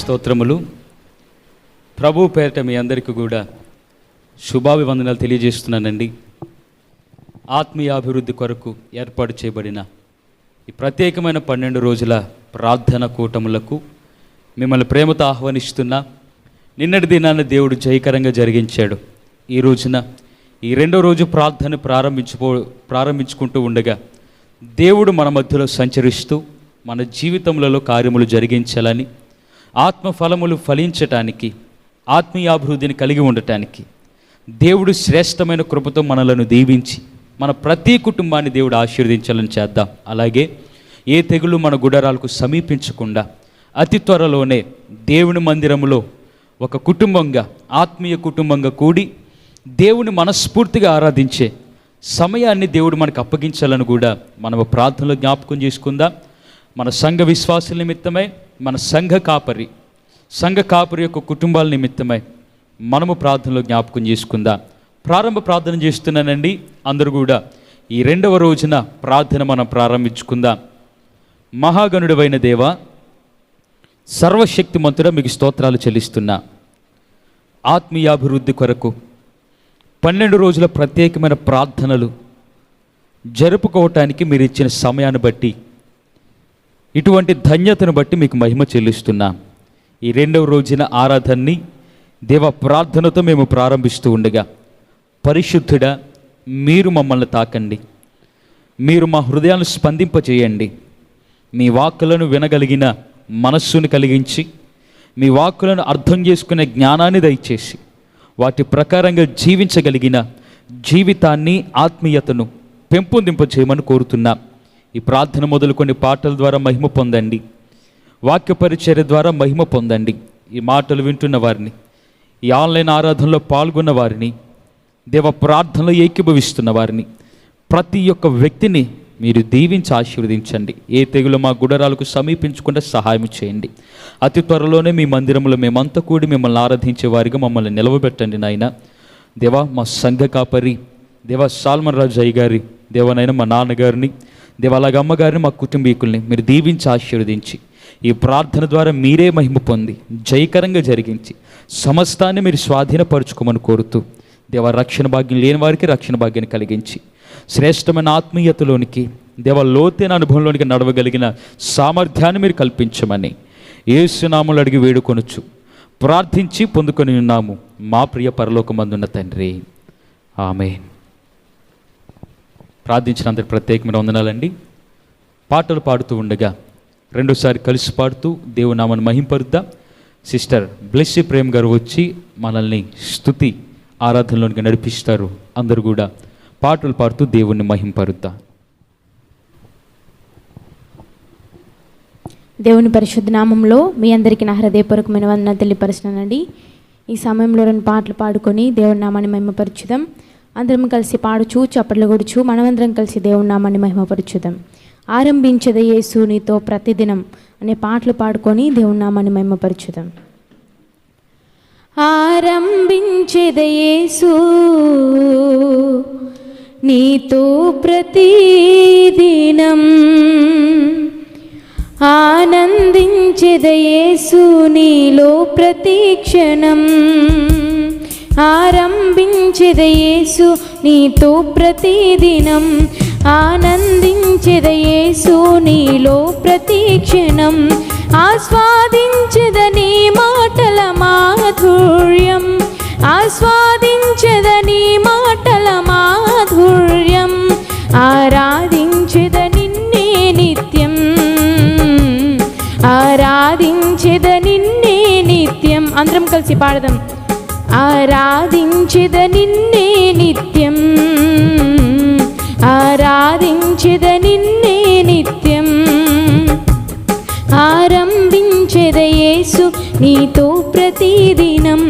స్తోత్రములు. ప్రభు పేరిట మీ అందరికీ కూడా శుభాభివందనాలు తెలియజేస్తున్నానండి. ఆత్మీయాభివృద్ధి కొరకు ఏర్పాటు చేయబడిన ఈ ప్రత్యేకమైన 12 రోజుల ప్రార్థన కూటములకు మిమ్మల్ని ప్రేమతో ఆహ్వానిస్తున్నా. నిన్నటి దినాన్ని దేవుడు జయకరంగా జరిగించాడు. ఈ రోజున ఈ 2వ రోజు ప్రార్థన ప్రారంభించుకుంటూ ఉండగా దేవుడు మన మధ్యలో సంచరిస్తూ మన జీవితములలో కార్యములు జరిగించాలని, ఆత్మఫలములు ఫలించటానికి, ఆత్మీయాభివృద్ధిని కలిగి ఉండటానికి దేవుడు శ్రేష్టమైన కృపతో మనలను దీవించి మన ప్రతి కుటుంబాన్ని దేవుడు ఆశీర్వదించాలని చేద్దాం. అలాగే ఏ తెగులు మన గుడారాలకు సమీపించకుండా అతి త్వరలోనే దేవుని మందిరములో ఒక కుటుంబంగా, ఆత్మీయ కుటుంబంగా కూడి దేవుని మనస్ఫూర్తిగా ఆరాధించే సమయాన్ని దేవుడు మనకు అప్పగించాలని కూడా మనం ప్రార్థనలో జ్ఞాపకం చేసుకుందాం. మన సంఘ విశ్వాసుల నిమిత్తమై, మన సంఘ కాపరి యొక్క కుటుంబాల నిమిత్తమై మనము ప్రార్థనలో జ్ఞాపకం చేసుకుందాం. ప్రారంభ ప్రార్థన చేస్తున్నానండి. అందరూ కూడా ఈ 2వ రోజున ప్రార్థన మనం ప్రారంభించుకుందాం. మహాగణుడవైన దేవా, సర్వశక్తిమంతుడా, మీకు స్తోత్రాలు చెల్లిస్తున్నా. ఆత్మీయాభివృద్ధి కొరకు 12 రోజుల ప్రత్యేకమైన ప్రార్థనలు జరుపుకోవటానికి మీరు ఇచ్చిన సమయాన్ని బట్టి, ఇటువంటి ధన్యతను బట్టి మీకు మహిమ చెల్లిస్తున్నా. ఈ 2వ రోజున ఆరాధనని దేవ ప్రార్థనతో మేము ప్రారంభిస్తూ ఉండగా, పరిశుద్ధుడా, మీరు మమ్మల్ని తాకండి. మీరు మా హృదయాలను స్పందింపచేయండి. మీ వాక్కులను వినగలిగిన మనస్సును కలిగించి, మీ వాక్కులను అర్థం చేసుకునే జ్ఞానాన్ని దయచేసి వాటి ప్రకారంగా జీవించగలిగిన జీవితాన్ని, ఆత్మీయతను పెంపొందింపచేయమని కోరుతున్నా. ఈ ప్రార్థన మొదలుకొని పాటల ద్వారా మహిమ పొందండి. వాక్య పరిచర్య ద్వారా మహిమ పొందండి. ఈ మాటలు వింటున్న వారిని, ఈ ఆన్లైన్ ఆరాధనలో పాల్గొన్న వారిని, దేవ ప్రార్థనలో ఏకీభవిస్తున్న వారిని, ప్రతి ఒక్క వ్యక్తిని మీరు దీవించి ఆశీర్వదించండి. ఏ తెగులు మా గుడారాలకు సమీపించకుండా సహాయం చేయండి. అతి త్వరలోనే మీ మందిరంలో మేమంతా కూడి మిమ్మల్ని ఆరాధించే వారిగా మమ్మల్ని నిలవబెట్టండి నాయన. దేవా, మా సంఘ కాపరి దేవా సాల్మన్ రాజు అయ్య గారి దేవనైనా మా నాన్నగారిని, దేవ అలాగే అమ్మగారిని, మా కుటుంబీకుల్ని మీరు దీవించి ఆశీర్వదించి ఈ ప్రార్థన ద్వారా మీరే మహిమ పొంది జయకరంగా జరిగించి సమస్తాన్ని మీరు స్వాధీనపరుచుకోమని కోరుతూ, దేవ రక్షణ భాగ్యం లేని వారికి రక్షణ భాగ్యాన్ని కలిగించి శ్రేష్టమైన ఆత్మీయతలోనికి, దేవ లోతైన అనుభవంలోనికి నడవగలిగిన సామర్థ్యాన్ని మీరు కల్పించమని యేసు నామములో అడిగి వేడుకొనుచు ప్రార్థించి పొందుకొని ఉన్నాము మా ప్రియ పరలోకమందున్న తండ్రి, ఆమేన్. ప్రార్థించినందుకు ప్రత్యేకమైన వందనాలండి. పాటలు పాడుతూ ఉండగా రెండోసారి కలిసి పాడుతూ దేవుని నామమును మహింపరుద్దాం. సిస్టర్ బ్లెస్సీ ప్రేమ్ గారు వచ్చి మనల్ని స్తుతి ఆరాధనలోనికి నడిపిస్తారు. అందరూ కూడా పాటలు పాడుతూ దేవుణ్ణి మహింపరుద్దాం. దేవుని పరిశుద్ధ నామంలో మీ అందరికీ నా హృదయపూర్వకమైన వందనాలు తెలియపరుస్తున్నానండి. ఈ సమయంలో 2 పాటలు పాడుకొని దేవుని నామాన్ని మహిమపరచుదాం. అందరం కలిసి పాడుచు చప్పట్లు కొడుచు మనమందరం కలిసి దేవుని నామాన్ని మహిమపరచుదాం. ఆరంభించద యేసు నీతో ప్రతిదినం అనే పాటలు పాడుకొని దేవుని నామాన్ని మహిమపరచుదాం. ఆరంభించద యేసు నీతో ప్రతిదినం, ఆనందించెద యేసు నీలో ప్రతిక్షణం. ఆరంభించెద యేసు నీతో ప్రతిదినం, ఆనందించెద యేసు నీలో ప్రతిక్షణం. ఆస్వాదించెద నీ మాటల మాధుర్యం, ఆస్వాదించెద నీ మాటల మాధుర్యం. ఆరాధించెద నిన్నే నిత్యం, ఆరాధించెద నిన్నే నిత్యం. అందరం కలిసి పాడదాం. ఆరాధించెద నిన్నే నిత్యం, ఆరాధించెద నిన్నే నిత్యం. ఆరంభించెద యేసు నీతో ప్రతిదినం,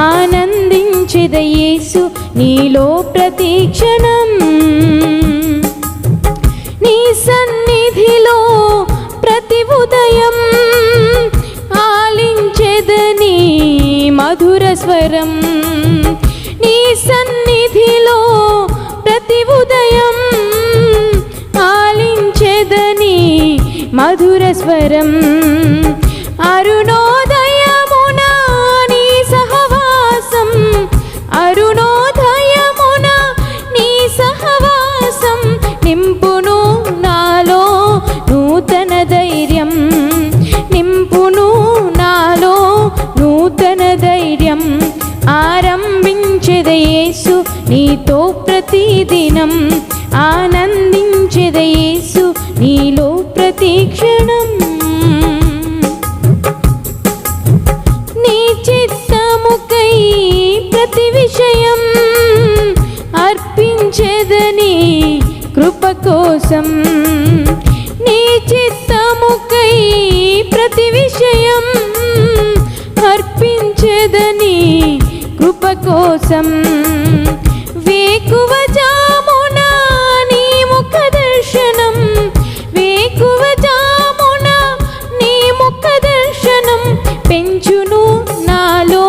ఆనందించెద యేసు నీలో ప్రతిక్షణం. నీ సన్నిధిలో ప్రతి ఉదయం ఆలించెదని మధుర స్వరం. నీ సన్నిధిలో ప్రతి ఉదయం ఆలించెదని మధుర స్వరం. అరుణోదయ యేసు నీతో ప్రతిదినం, ఆనందించెద యేసు నీలో ప్రతి క్షణం. నీ చిత్తముకై ప్రతి విషయం అర్పించెదని కృప కోసం. నీ చిత్తముకై ప్రతి విషయం అర్పించెదని కృప కోసం. వేకువ జామున నీ ముఖ దర్శనం, వేకువ జామున నీ ముఖ దర్శనం పెంచును నాలో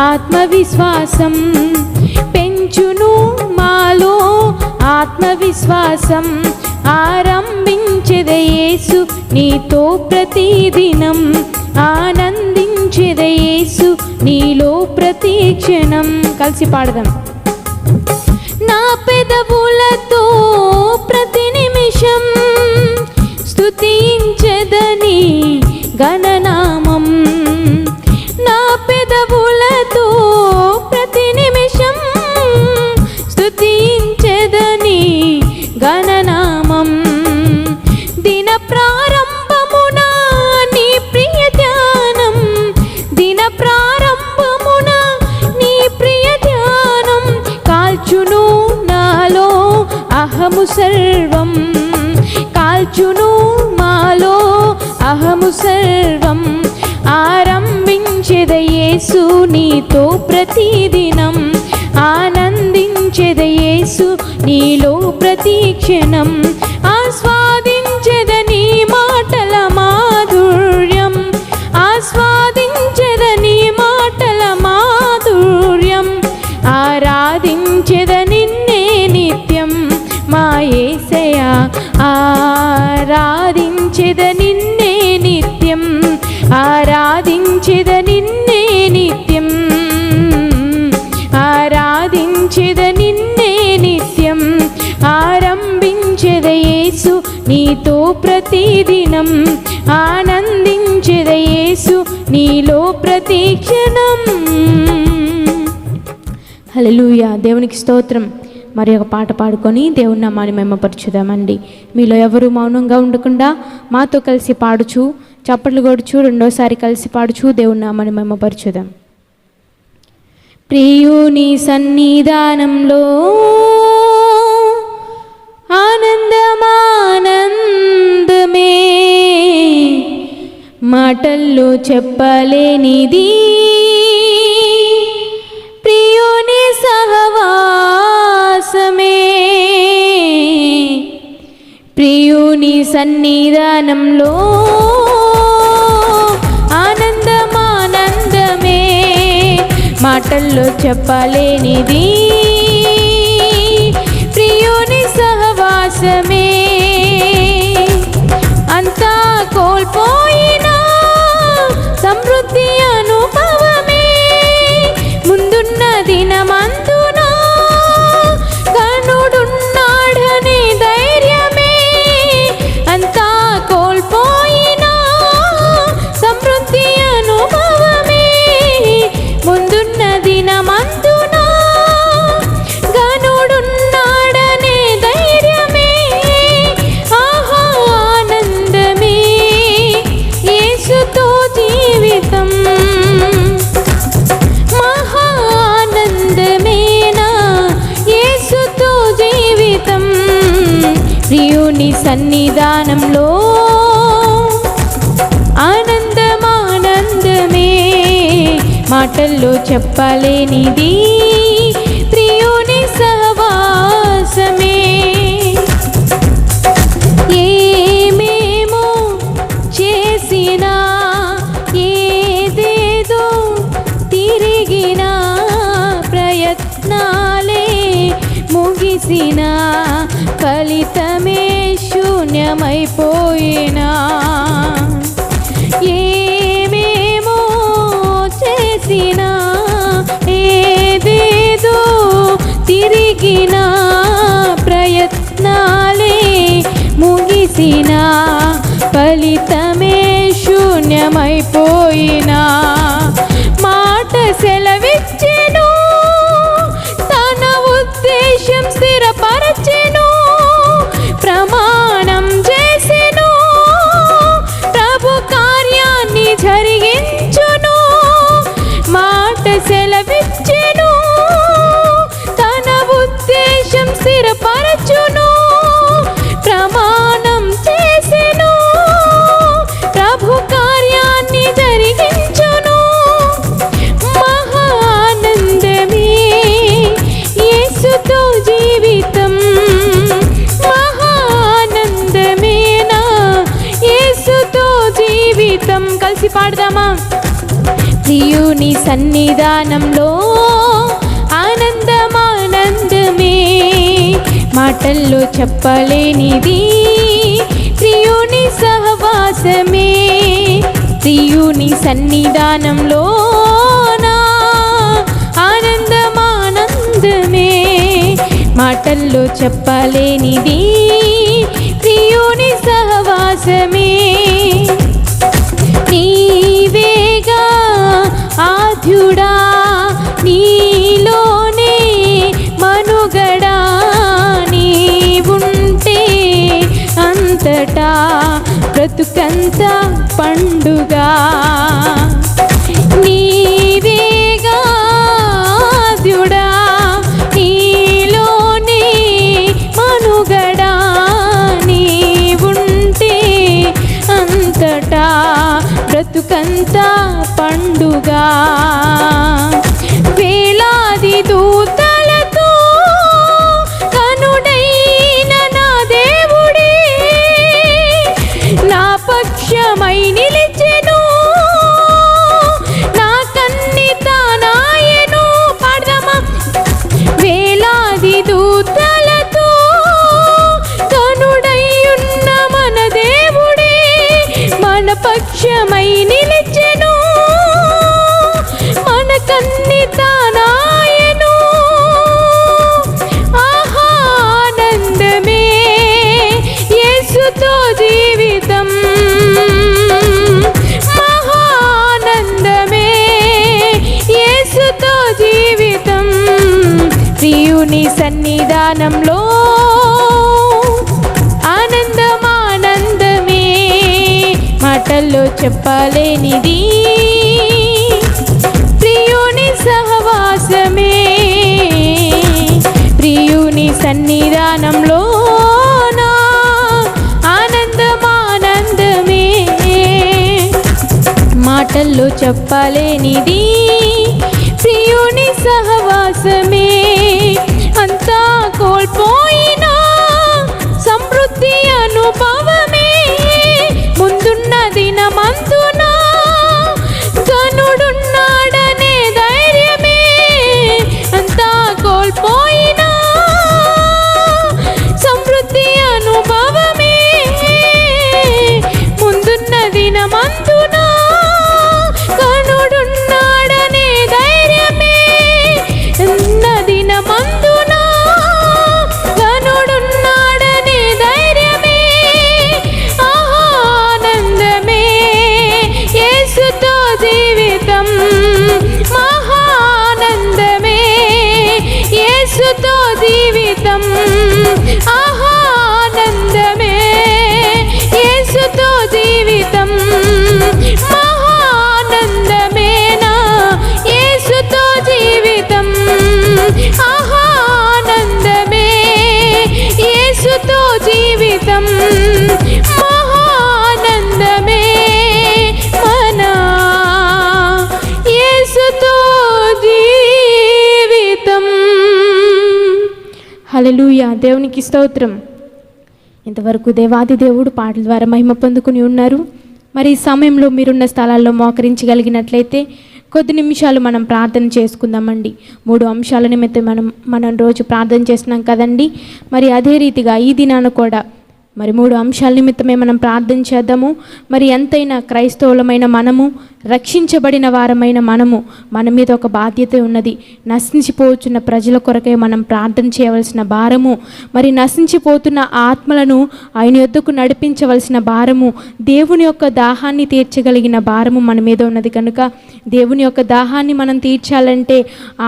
ఆత్మవిశ్వాసం, పెంచును మాలో ఆత్మవిశ్వాసం. ఆరంభించెద యేసు నీతో ప్రతిదినం, ఆనందించెద యేసు నీలో ప్రతి క్షణం. కలిసి పాడదాం. నా పెదవులతో ప్రతి నిమిషం స్తుతించెదని గణనామం. నా పెదవులతో ప్రతి నిమిషం స్తుతించెదని గణనామం. దిన ప్రారంభమున నీ ప్రియ ధ్యానం, దిన ప్రారంభమున నీ ప్రియ ధ్యానం కాల్చును నాలో అహము సర్వం, కాల్చును మాలో అహము సర్వం. ఆరంభించెద యేసు నీతో ప్రతిదినం, ఆనందించెద యేసు నీలో ప్రతి క్షణం. ఆస్వాదించెద నీ మాటల మాధుర్యం, ఆస్వాదించెద నీ మాటల మాధుర్యం. ఆరాధించెద నిన్నే నిత్యం మా యేసయ్యా, ఆరాధించెద నిన్నే నిత్యం, ఆరాధించెద నిన్నే నిత్యం, ఆరాధించెద నిన్నే నిత్యం. ఆరంభించెద యేసు నీతో ప్రతిదినం, ఆనందించెద యేసు నీలో ప్రతి క్షణం. హల్లెలూయా. దేవునికి స్తోత్రం. మరి ఒక పాట పాడుకొని దేవుని నామాన్ని మహిమపరచుదామండి. మీలో ఎవరు మౌనంగా ఉండకుండా మాతో కలిసి పాడుచు, చప్పట్లు కొడుచు, రెండోసారి కలిసి పాడుచు దేవుని నామాన్ని మహిమపరచుదాం. ప్రియుని సన్నిధానంలో ఆనందమానందమే, మాటల్లో చెప్పలేనిది ప్రియుని సహవాసమే. ప్రియుని సన్నిధానంలో ఆనందమానందమే, మాటల్లో చెప్పలేనిది ప్రియుని సహవాసమే. అంతా కోల్పోయినా సమృద్ధి అనుభవమే, ముందున్న దినమందున కనుడున్నాడనే ధైర్యమే. అంతా కోల్పోయినా సమృద్ధి అనుభవమే, ముందున్న దినమందున గనుడున్నాడనే ధైర్యమే. ఆహా ఆనందమే యేసుతో జీవితం, మహా ఆనందమేనా యేసుతో జీవితం. ప్రియుని సన్నిధానంలో ఆనందమానందమే, మాటల్లో చెప్పలేనిది ప్రియుని సహవాసమే. ఏమేమో చేసినా, ఏదేదో తిరిగినా, ప్రయత్నాలే ముగిసినా, ఫలితమే శూన్యమైపోయినా. ఏమేమో చేసినా, ఏదేదో తిరిగినా, ప్రయత్నాలే ముగిసినా, ఫలితమే శూన్యమైపోయినా. మాట సెలవిచ్చెను సెలవిచ్చెను, తన ఉద్దేశం స్థిరపరచును. ప్రమాణం చేసెను, ప్రభు కార్యాన్ని జరిగించును. మహా ఆనందమే యేసుతో జీవితం, మహా ఆనందమేనా యేసుతో జీవితం. కలిసి పాడదామా? ప్రియుని సన్నిధానంలో ఆనందమానందమే, మాటల్లో చెప్పలేనిది ప్రియుని సహవాసమే. ప్రియుని సన్నిధానంలో నా ఆనందమానందమే, మాటల్లో చెప్పలేనిది ప్రియుని సహవాసమే. నీవేగా ఆద్యుడా, నీలోనే మనుగడా, నీవుంటే అంతటా బ్రతుకంత పండుగ. నీవేగా ఆద్యుడా, నీలోనే మనుగడా, నీవుంటే అంతటా బ్రతుకంత పండుగ. వేలాది దూతలతో కనుడైన నా దేవుడే నా పక్షమై నిలిచెను, నా కన్ని తానాయెను. పాడదామా? వేలాది దూతలతో కనుడైయున్న మన దేవుడే మన పక్షమై నిలిచెను, మన కన్ని తానాయెను. ఆహా ఆనందమే యేసుతో జీవితం, మహా ఆనందమే యేసుతో జీవితం. ప్రియుని సన్నిధానంలో ఆనందమానందమే, మాటల్లో చెప్పలేనిది ప్రియుని సహవాసమే. ప్రియుని సన్నిధానంలో నా ఆనందమానందమే, మాటల్లో చెప్పలేనిది ప్రియుని సహవాసమే. అంతా కోల్పోయినా సమృద్ధి అనుభవమే, ముందున్న దినమందున గనుడున్నాడనే ధైర్యమే. అంతా కోల్పోయినా సమృద్ధి అనుభవమే, ముందున్న దినమందున గనుడున్నాడనే ధైర్యమే. ఉన్న దినమందున గనుడున్నాడనే ధైర్యమే. ఆనందమే యేసుతో జీవితం, మహానందమే యేసుతో జీవితం. ఆనందమే యేసుతో జీవితం, మహానందమేనా యేసుతో జీవితం. ఆనందమే యేసుతో జీవితం, మహానందమే మన యేసుతో జీవితం. హల్లెలూయా. దేవునికి స్తోత్రం. ఇంతవరకు దేవాది దేవుడు పాటల ద్వారా మహిమ పొందుకుని ఉన్నారు. మరి ఈ సమయంలో మీరున్న స్థలాల్లో మోకరించగలిగినట్లయితే కొద్ది నిమిషాలు మనం ప్రార్థన చేసుకుందామండి. 3 అంశాల నిమిత్తం మనం రోజు ప్రార్థన చేస్తున్నాం కదండి. మరి అదే రీతిగా ఈ దినాన కూడా మరి 3 అంశాల నిమిత్తమే మనం ప్రార్థన చేద్దాము. మరి ఎంతైనా క్రైస్తవులమైన మనము, రక్షించబడిన వారమైన మనము, మన మీద ఒక బాధ్యత ఉన్నది. నశించిపోతున్న ప్రజల కొరకై మనం ప్రార్థన చేయవలసిన భారము, మరి నశించిపోతున్న ఆత్మలను ఆయన యొద్దకు నడిపించవలసిన భారము, దేవుని యొక్క దాహాన్ని తీర్చగలిగిన భారము మన మీద ఉన్నది. కనుక దేవుని యొక్క దాహాన్ని మనం తీర్చాలంటే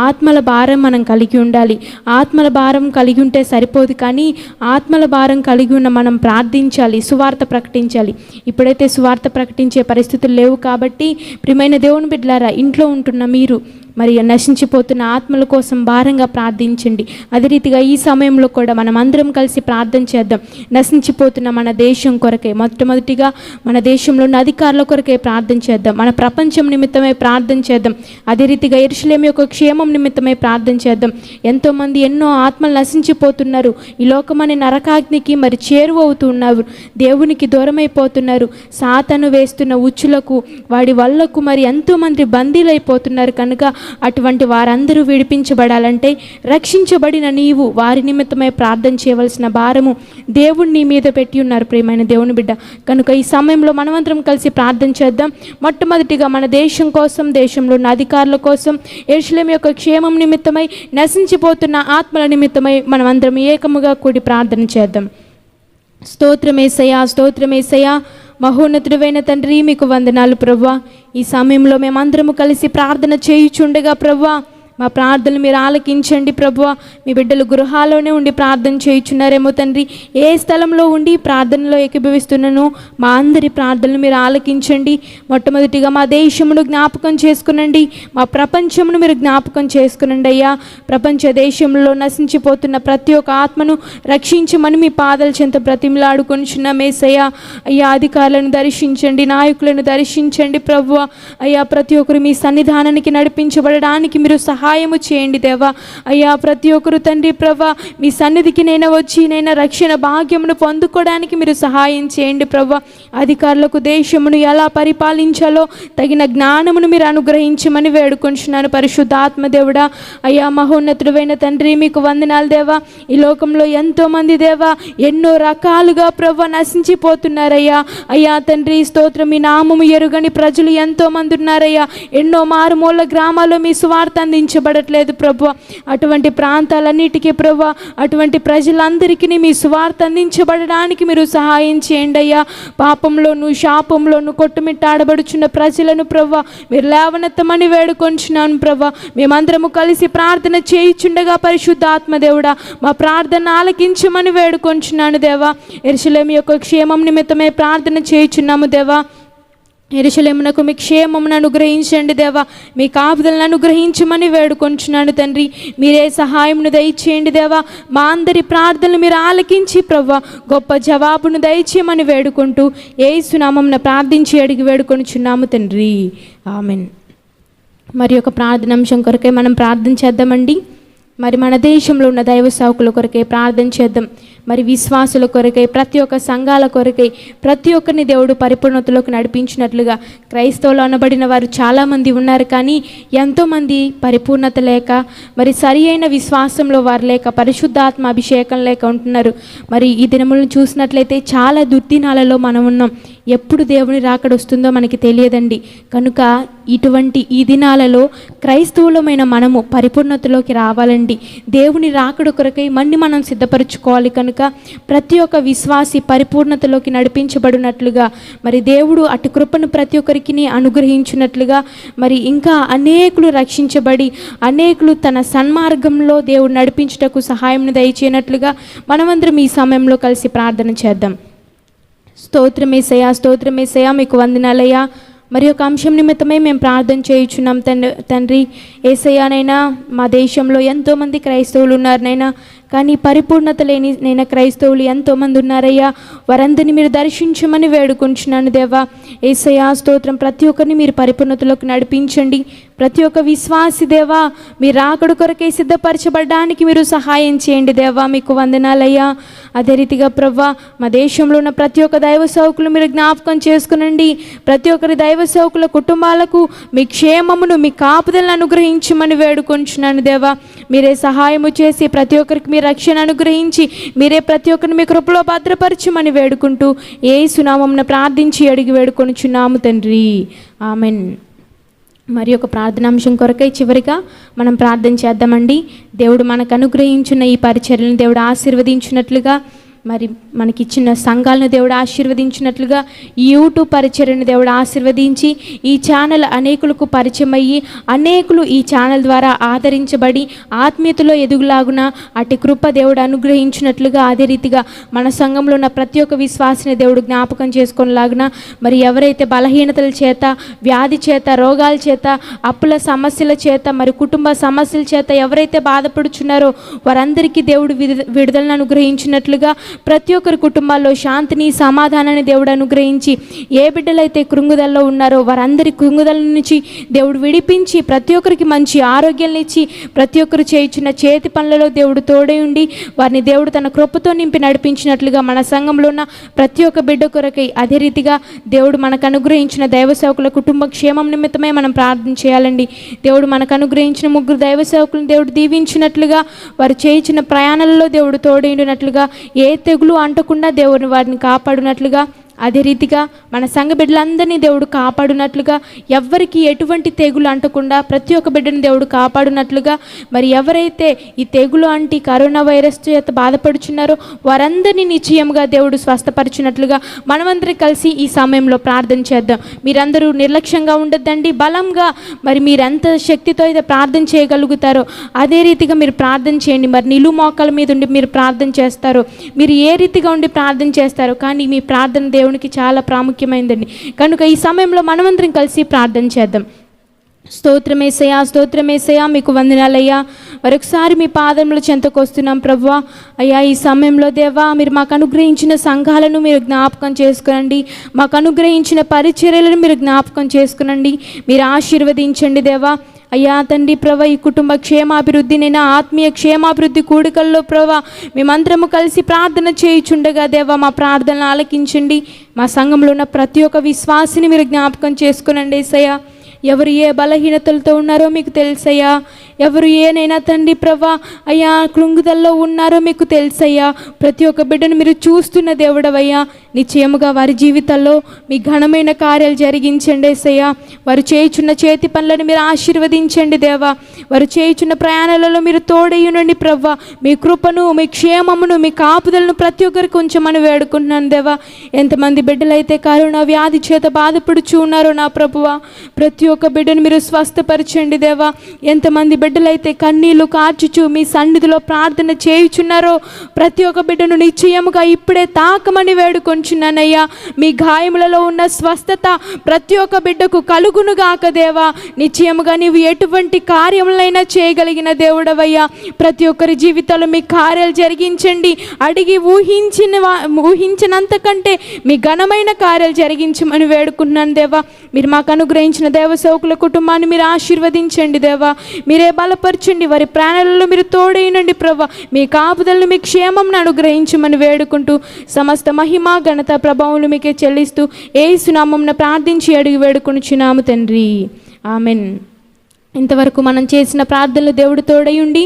ఆత్మల భారం మనం కలిగి ఉండాలి. ఆత్మల భారం కలిగి ఉంటే సరిపోదు, కానీ ఆత్మల భారం కలిగి ఉన్న మనం ప్రార్థించాలి, సువార్త ప్రకటించాలి. ఇప్పుడైతే సువార్త ప్రకటించే పరిస్థితులు లేవు కాబట్టి ప్రియమైన దేవుని బిడ్డలారా, ఇంట్లో ఉంటున్న మీరు మరి నశించిపోతున్న ఆత్మల కోసం భారంగా ప్రార్థించండి. అదే రీతిగా ఈ సమయంలో కూడా మనం అందరం కలిసి ప్రార్థన చేద్దాం. నశించిపోతున్న మన దేశం కొరకే, మొట్టమొదటిగా మన దేశంలో ఉన్న అధికారుల కొరకే ప్రార్థన చేద్దాం. మన ప్రపంచం నిమిత్తమై ప్రార్థన చేద్దాం. అదే రీతిగా యెరూషలేము యొక్క క్షేమం నిమిత్తమై ప్రార్థన చేద్దాం. ఎంతోమంది ఎన్నో ఆత్మలు నశించిపోతున్నారు. ఈ లోకమనే నరకాగ్నికి మరి చేరువవుతున్నారు, దేవునికి దూరమైపోతున్నారు. సాతాను వేస్తున్న ఉచ్చులకు, వాడి వల్లకు మరి ఎంతోమంది బందీలైపోతున్నారు. కనుక అటువంటి వారందరూ విడిపించబడాలంటే రక్షించబడిన నీవు వారి నిమిత్తమై ప్రార్థన చేయవలసిన భారము దేవుడు నీ మీద పెట్టి ఉన్నారు ప్రియమైన దేవుని బిడ్డ. కనుక ఈ సమయంలో మనమందరం కలిసి ప్రార్థన చేద్దాం. మొట్టమొదటిగా మన దేశం కోసం, దేశంలో ఉన్న అధికారుల కోసం, యెరూషలేము యొక్క క్షేమం నిమిత్తమై, నశించిపోతున్న ఆత్మల నిమిత్తమై మనమందరం ఏకముగా కూడి ప్రార్థన చేద్దాం. స్తోత్రమేసయ్యా, స్తోత్రమేసయ్యా, మహోన్నతుడైన తండ్రి మీకు వందనాలు ప్రభువా. ఈ సమయంలో మేమందరము కలిసి ప్రార్థన చేయుచుండగా ప్రభువా, మా ప్రార్థనలు మీరు ఆలకించండి ప్రభువా. మీ బిడ్డలు గృహాల్లోనే ఉండి ప్రార్థన చేయుచున్నారేమో తండ్రి. ఏ స్థలంలో ఉండి ప్రార్థనలో ఏకీభవిస్తున్నానో మా అందరి ప్రార్థనలు మీరు ఆలకించండి. మొట్టమొదటిగా మా దేశమును జ్ఞాపకం చేసుకునండి, మా ప్రపంచమును మీరు జ్ఞాపకం చేసుకునండి అయ్యా. ప్రపంచ దేశంలో నశించిపోతున్న ప్రతి ఒక్క ఆత్మను రక్షించమని మీ పాదాల చెంత బ్రతిమలాడుకొనిచున్నామేసయ్యా. అయ్యా, అధికారులను దర్శించండి, నాయకులను దర్శించండి ప్రభువా. అయ్యా, ప్రతి ఒక్కరు మీ సన్నిధానానికి నడిపించబడడానికి మీరు సహాయము చేయండి దేవా. అయ్యా, ప్రతి ఒక్కరు తండ్రి ప్రభా మీ సన్నిధికి నైనా వచ్చి నైనా రక్షణ భాగ్యమును పొందుకోవడానికి మీరు సహాయం చేయండి ప్రభా. అధికారులకు దేశమును ఎలా పరిపాలించాలో తగిన జ్ఞానమును మీరు అనుగ్రహించమని వేడుకొంచున్నాను పరిశుద్ధాత్మ దేవుడా. అయ్యా, మహోన్నతుడైన తండ్రి మీకు వందనాలు దేవా. ఈ లోకంలో ఎంతోమంది దేవా ఎన్నో రకాలుగా ప్రభా నశించిపోతున్నారయ్యా. అయ్యా తండ్రి స్తోత్రం, మీ నామము ఎరుగని ప్రజలు ఎంతోమంది ఉన్నారయ్యా. ఎన్నో మారుమూల గ్రామాల్లో మీ సువార్త అందించబడట్లేదు ప్రభు. అటువంటి ప్రాంతాలన్నిటికీ ప్రభు, అటువంటి ప్రజలందరికీ మీ సువార్త అందించబడడానికి మీరు సహాయం చేయండి అయ్యా. పాపంలోను శాపంలోను కొట్టుమిట్టాడబడుచున్న ప్రజలను ప్రభు మీరు లేవనెత్తమని వేడుకొంచున్నాను ప్రభు. మేమందరము కలిసి ప్రార్థన చేయుచుండగా పరిశుద్ధాత్మ దేవుడా మా ప్రార్థన ఆలకించమని వేడుకొంచున్నాను దేవా. యెరూషలేము యొక్క క్షేమం నిమిత్తమే ప్రార్థన చేయుచున్నాము దేవా. యెరూషలేమునకు మీ క్షేమమును అనుగ్రహించండి దేవా. మీ కాపుదలను అనుగ్రహించమని వేడుకొంచున్నాను తండ్రి. మీరే సహాయమును దయచేయండి దేవా. మా అందరి ప్రార్థనలు మీరు ఆలకించి ప్రభువా గొప్ప జవాబును దయచేయమని వేడుకుంటూ యేసు నామమున ప్రార్థించి అడిగి వేడుకొనుచున్నాము తండ్రి, ఆమెన్. మరి ఒక ప్రార్థనాంశం కొరకే మనం ప్రార్థన చేద్దామండి. మరి మన దేశంలో ఉన్న దైవ సేవకుల కొరకే ప్రార్థన చేద్దాం. మరి విశ్వాసుల కొరకై, ప్రతి ఒక్క సంఘాల కొరకై, ప్రతి ఒక్కరిని దేవుడు పరిపూర్ణతలోకి నడిపించినట్లుగా క్రైస్తవులు అనబడిన వారు చాలామంది ఉన్నారు. కానీ ఎంతోమంది పరిపూర్ణత లేక, మరి సరి అయిన విశ్వాసంలో వారు లేక, పరిశుద్ధాత్మ అభిషేకం లేక ఉంటున్నారు. మరి ఈ దినములను చూసినట్లయితే చాలా దుర్దినాలలో మనం ఉన్నాం. ఎప్పుడు దేవుని రాకడ వస్తుందో మనకి తెలియదండి. కనుక ఇటువంటి ఈ దినాలలో క్రైస్తవులమైన మనము పరిపూర్ణతలోకి రావాలండి. దేవుని రాకడ కొరకై మనం సిద్ధపరచుకోవాలి. కనుక ప్రతి ఒక్క విశ్వాసి పరిపూర్ణతలోకి నడిపించబడినట్లుగా, మరి దేవుడు అటు కృపను ప్రతి ఒక్కరికి అనుగ్రహించినట్లుగా, మరి ఇంకా అనేకులు రక్షించబడి అనేకులు తన సన్మార్గంలో దేవుడు నడిపించుటకు సహాయం దయచేయనట్లుగా మనమందరం ఈ సమయంలో కలిసి ప్రార్థన చేద్దాం. స్తోత్రమేసయ్యా, స్తోత్రమేసయ్యా, మీకు వందనాలయ్యా. మరి ఒక అంశం నిమిత్తమై మేము ప్రార్థన చేయుచున్నాం తండ్రి. యేసయ్యానైనా మా దేశంలో ఎంతోమంది క్రైస్తవులు ఉన్నారనైనా, కానీ పరిపూర్ణత లేని నైనా క్రైస్తవులు ఎంతోమంది ఉన్నారయ్యా. వారందరినీ మీరు దర్శించమని వేడుకుంటున్నాను దేవా. యేసయ్యా స్తోత్రం, ప్రతి ఒక్కరిని మీరు పరిపూర్ణతలోకి నడిపించండి. ప్రతి ఒక్క విశ్వాసి దేవా మీరు రాకడ కొరకై సిద్ధపరచబడడానికి మీరు సహాయం చేయండి దేవా. మీకు వందనాలయ్యా. అదే రీతిగా ప్రవ్వా మా దేశంలో ఉన్న ప్రతి ఒక్క దైవ సేవకులు మీరు జ్ఞాపకం చేసుకునండి. ప్రతి ఒక్కరి దైవ సేవకుల కుటుంబాలకు మీ క్షేమమును, మీ కాపుదలను అనుగ్రహించమని వేడుకొంచున్నాను దేవా. మీరే సహాయము చేసి ప్రతి ఒక్కరికి మీ రక్షణ అనుగ్రహించి మీరే ప్రతి ఒక్కరిని మీ కృపలో భద్రపరచమని వేడుకుంటూ యేసు నామమున ప్రార్థించి అడిగి వేడుకొనుచున్నాము తండ్రి, ఆమెన్. మరి ఒక ప్రార్థనాంశం కొరకై చివరిగా మనం ప్రార్థన చేద్దామండి. దేవుడు మనకు అనుగ్రహించిన ఈ పరిచర్యలను దేవుడు ఆశీర్వదించినట్లుగా మరి మనకిచ్చిన సంఘాలను దేవుడు ఆశీర్వదించినట్లుగా ఈ యూట్యూబ్ పరిచర్యను దేవుడు ఆశీర్వదించి ఈ ఛానల్ అనేకులకు పరిచయం అయ్యి అనేకులు ఈ ఛానల్ ద్వారా ఆదరించబడి ఆత్మీయతలో ఎదుగులాగున అటు కృప దేవుడు అనుగ్రహించినట్లుగా అదే రీతిగా మన సంఘంలో ఉన్న ప్రతి ఒక్క విశ్వాసిని దేవుడు జ్ఞాపకం చేసుకునేలాగున మరి ఎవరైతే బలహీనతల చేత వ్యాధి చేత రోగాల చేత అప్పుల సమస్యల చేత మరి కుటుంబ సమస్యల చేత ఎవరైతే బాధపడుచున్నారో వారందరికీ దేవుడు విడుదలను అనుగ్రహించినట్లుగా ప్రతి ఒక్కరి కుటుంబాల్లో శాంతిని సమాధానాన్ని దేవుడు అనుగ్రహించి ఏ బిడ్డలైతే కృంగుదలలో ఉన్నారో వారందరి కృంగుదల నుంచి దేవుడు విడిపించి ప్రతి ఒక్కరికి మంచి ఆరోగ్యాన్ని ఇచ్చి ప్రతి ఒక్కరు చేయించిన చేతి పనులలో దేవుడు తోడై ఉండి వారిని దేవుడు తన కృపతో నింపి నడిపించినట్లుగా మన సంఘంలో ఉన్న ప్రతి ఒక్క బిడ్డ కొరకై అదే రీతిగా దేవుడు మనకు అనుగ్రహించిన దైవ సేవకుల కుటుంబ క్షేమం నిమిత్తమే మనం ప్రార్థన చేయాలండి. దేవుడు మనకు అనుగ్రహించిన 3 దైవ సేవకులను దేవుడు దీవించినట్లుగా వారు చేయించిన ప్రయాణాలలో దేవుడు తోడైండినట్లుగా ఏ తెగులు అంటకుండా దేవుని వారిని కాపాడినట్లుగా అదే రీతిగా మన సంఘ బిడ్డలందరినీ దేవుడు కాపాడునట్లుగా ఎవ్వరికి ఎటువంటి తెగులు అంటకుండా ప్రతి ఒక్క బిడ్డని దేవుడు కాపాడునట్లుగా మరి ఎవరైతే ఈ తెగులు అంటి కరోనా వైరస్ చేత బాధపడుచున్నారో వారందరినీ నిశ్చయంగా దేవుడు స్వస్థపరిచినట్లుగా మనమందరం కలిసి ఈ సమయంలో ప్రార్థన చేద్దాం. మీరందరూ నిర్లక్ష్యంగా ఉండొద్దండి. బలంగా మరి మీరెంత శక్తితో అయితే ప్రార్థన చేయగలుగుతారో అదే రీతిగా మీరు ప్రార్థన చేయండి. మరి నిలువు మోకాల మీద ఉండి మీరు ప్రార్థన చేస్తారో మీరు ఏ రీతిగా ఉండి ప్రార్థన చేస్తారో కానీ మీ ప్రార్థన దేవునికి చాలా ప్రాముఖ్యమైందండి. కనుక ఈ సమయంలో మనమందరం కలిసి ప్రార్థన చేద్దాం. స్తోత్రమేసయ్యా, స్తోత్రమేసయ్యా, మీకు వందనాలయ్యా. మరొకసారి మీ పాదముల చెంతకు వస్తున్నాం ప్రభువా. అయ్యా ఈ సమయంలో దేవా మీరు మాకు అనుగ్రహించిన సంఘాలను మీరు జ్ఞాపకం చేసుకునండి. మాకు అనుగ్రహించిన పరిచర్యలను మీరు జ్ఞాపకం చేసుకునండి. మీరు ఆశీర్వదించండి దేవా. అయ్యా తండ్రి ప్రభా ఈ కుటుంబ క్షేమాభివృద్ధి నేను ఆత్మీయ క్షేమాభివృద్ధి కూడికల్లో ప్రభా మేమందరము కలిసి ప్రార్థన చేయుచుండగా దేవా మా ప్రార్థనలు ఆలకించండి. మా సంఘంలో ఉన్న ప్రతి ఒక్క విశ్వాసిని మీరు జ్ఞాపకం చేసుకునండి యేసయ్యా. ఎవరు ఏ బలహీనతలతో ఉన్నారో మీకు తెలుసయ్యా. ఎవరు ఏనైనా తండ్రి ప్రభా అయ్యా కృంగుదల్లో ఉన్నారో మీకు తెలుసయ్యా. ప్రతి ఒక్క బిడ్డను మీరు చూస్తున్న దేవుడవయ్యా. నిశ్చయముగా వారి జీవితాల్లో మీ ఘనమైన కార్యాలు జరిగించండి యేసయ్యా. వారు చేయుచున్న చేతి పనులను మీరు ఆశీర్వదించండి దేవా. వారు చేయుచున్న ప్రయాణాలలో మీరు తోడయ్యునండి ప్రభా. మీ కృపను మీ క్షేమమును మీ కాపుదలను ప్రతి ఒక్కరికి ఉంచమని వేడుకుంటున్నాను దేవా. ఎంతమంది బిడ్డలైతే కరోనా వ్యాధి చేత బాధపడుచు ఉన్నారో నా ప్రభువా ప్రతి ఒక్క బిడ్డను మీరు స్వస్థపరచండి దేవా. ఎంతమంది బిడ్డలైతే కన్నీళ్లు కార్చుచు మీ సన్నిధిలో ప్రార్థన చేయుచున్నారో ప్రతి ఒక్క బిడ్డను నిశ్చయముగా ఇప్పుడే తాకమని వేడుకొంచున్నానయ్యా. మీ గాయములలో ఉన్న స్వస్థత ప్రతి ఒక్క బిడ్డకు కలుగునుగాక దేవా. నిశ్చయముగా నీవు ఎటువంటి కార్యములైనా చేయగలిగిన దేవుడవయ్యా. ప్రతి ఒక్కరి జీవితంలో మీ కార్యాలు జరిగించండి. అడిగి ఊహించినంతకంటే మీ ఘనమైన కార్యాలు జరిగించమని వేడుకున్నాను దేవా. మీరు మాకు అనుగ్రహించిన దేవ సేవకుల కుటుంబాన్ని మీరు ఆశీర్వదించండి దేవా. మీరే బలపరచండి. వారి ప్రాణాలలో మీరు తోడైనండి ప్రభా. మీ కాపుదలను మీ క్షేమంను అనుగ్రహించమని వేడుకుంటూ సమస్త మహిమ ఘనత ప్రభావములు మీకే చెల్లిస్తూ యేసు నామమున ప్రార్థించి అడిగి వేడుకొనుచున్నాము తండ్రి. ఆమెన్. ఇంతవరకు మనం చేసిన ప్రార్థనలు దేవుడు తోడై ఉండి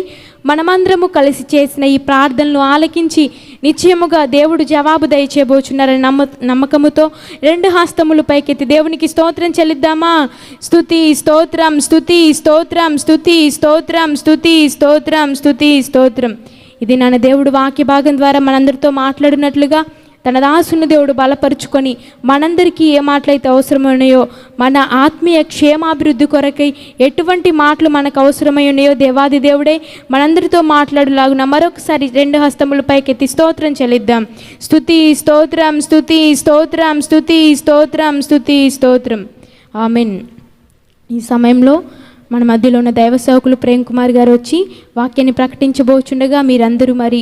మనమందరము కలిసి చేసిన ఈ ప్రార్థనలు ఆలకించి నిశ్చయముగా దేవుడు జవాబు దయచేయబోచున్నారని నమ్మకముతో 2 హస్తములు పైకెత్తి దేవునికి స్తోత్రం చెల్లిద్దామా. స్తుతి స్తోత్రం స్తుతి స్తోత్రం స్తుతి స్తోత్రం స్తుతి స్తోత్రం స్తుతి స్తోత్రం. ఇది నా దేవుడు వాక్య భాగం ద్వారా మనందరితో మాట్లాడినట్లుగా తన దాసుని దేవుడు బలపరుచుకొని మనందరికీ ఏ మాటలైతే అవసరమైనాయో మన ఆత్మీయ క్షేమాభివృద్ధి కొరకై ఎటువంటి మాటలు మనకు అవసరమై ఉన్నాయో దేవాది దేవుడే మనందరితో మాట్లాడులాగున మరొకసారి 2 హస్తముల పైకెత్తి స్తోత్రం చెల్లిద్దాం. స్తుతి స్తోత్రం స్తుతి స్తోత్రం స్తుతి స్తోత్రం స్తుతి స్తోత్రం. ఆమెన్. ఈ సమయంలో మన మధ్యలో ఉన్న దైవ సేవకులు ప్రేమ్ కుమార్ గారు వచ్చి వాక్యాన్ని ప్రకటించబోచుండగా మీరందరూ మరి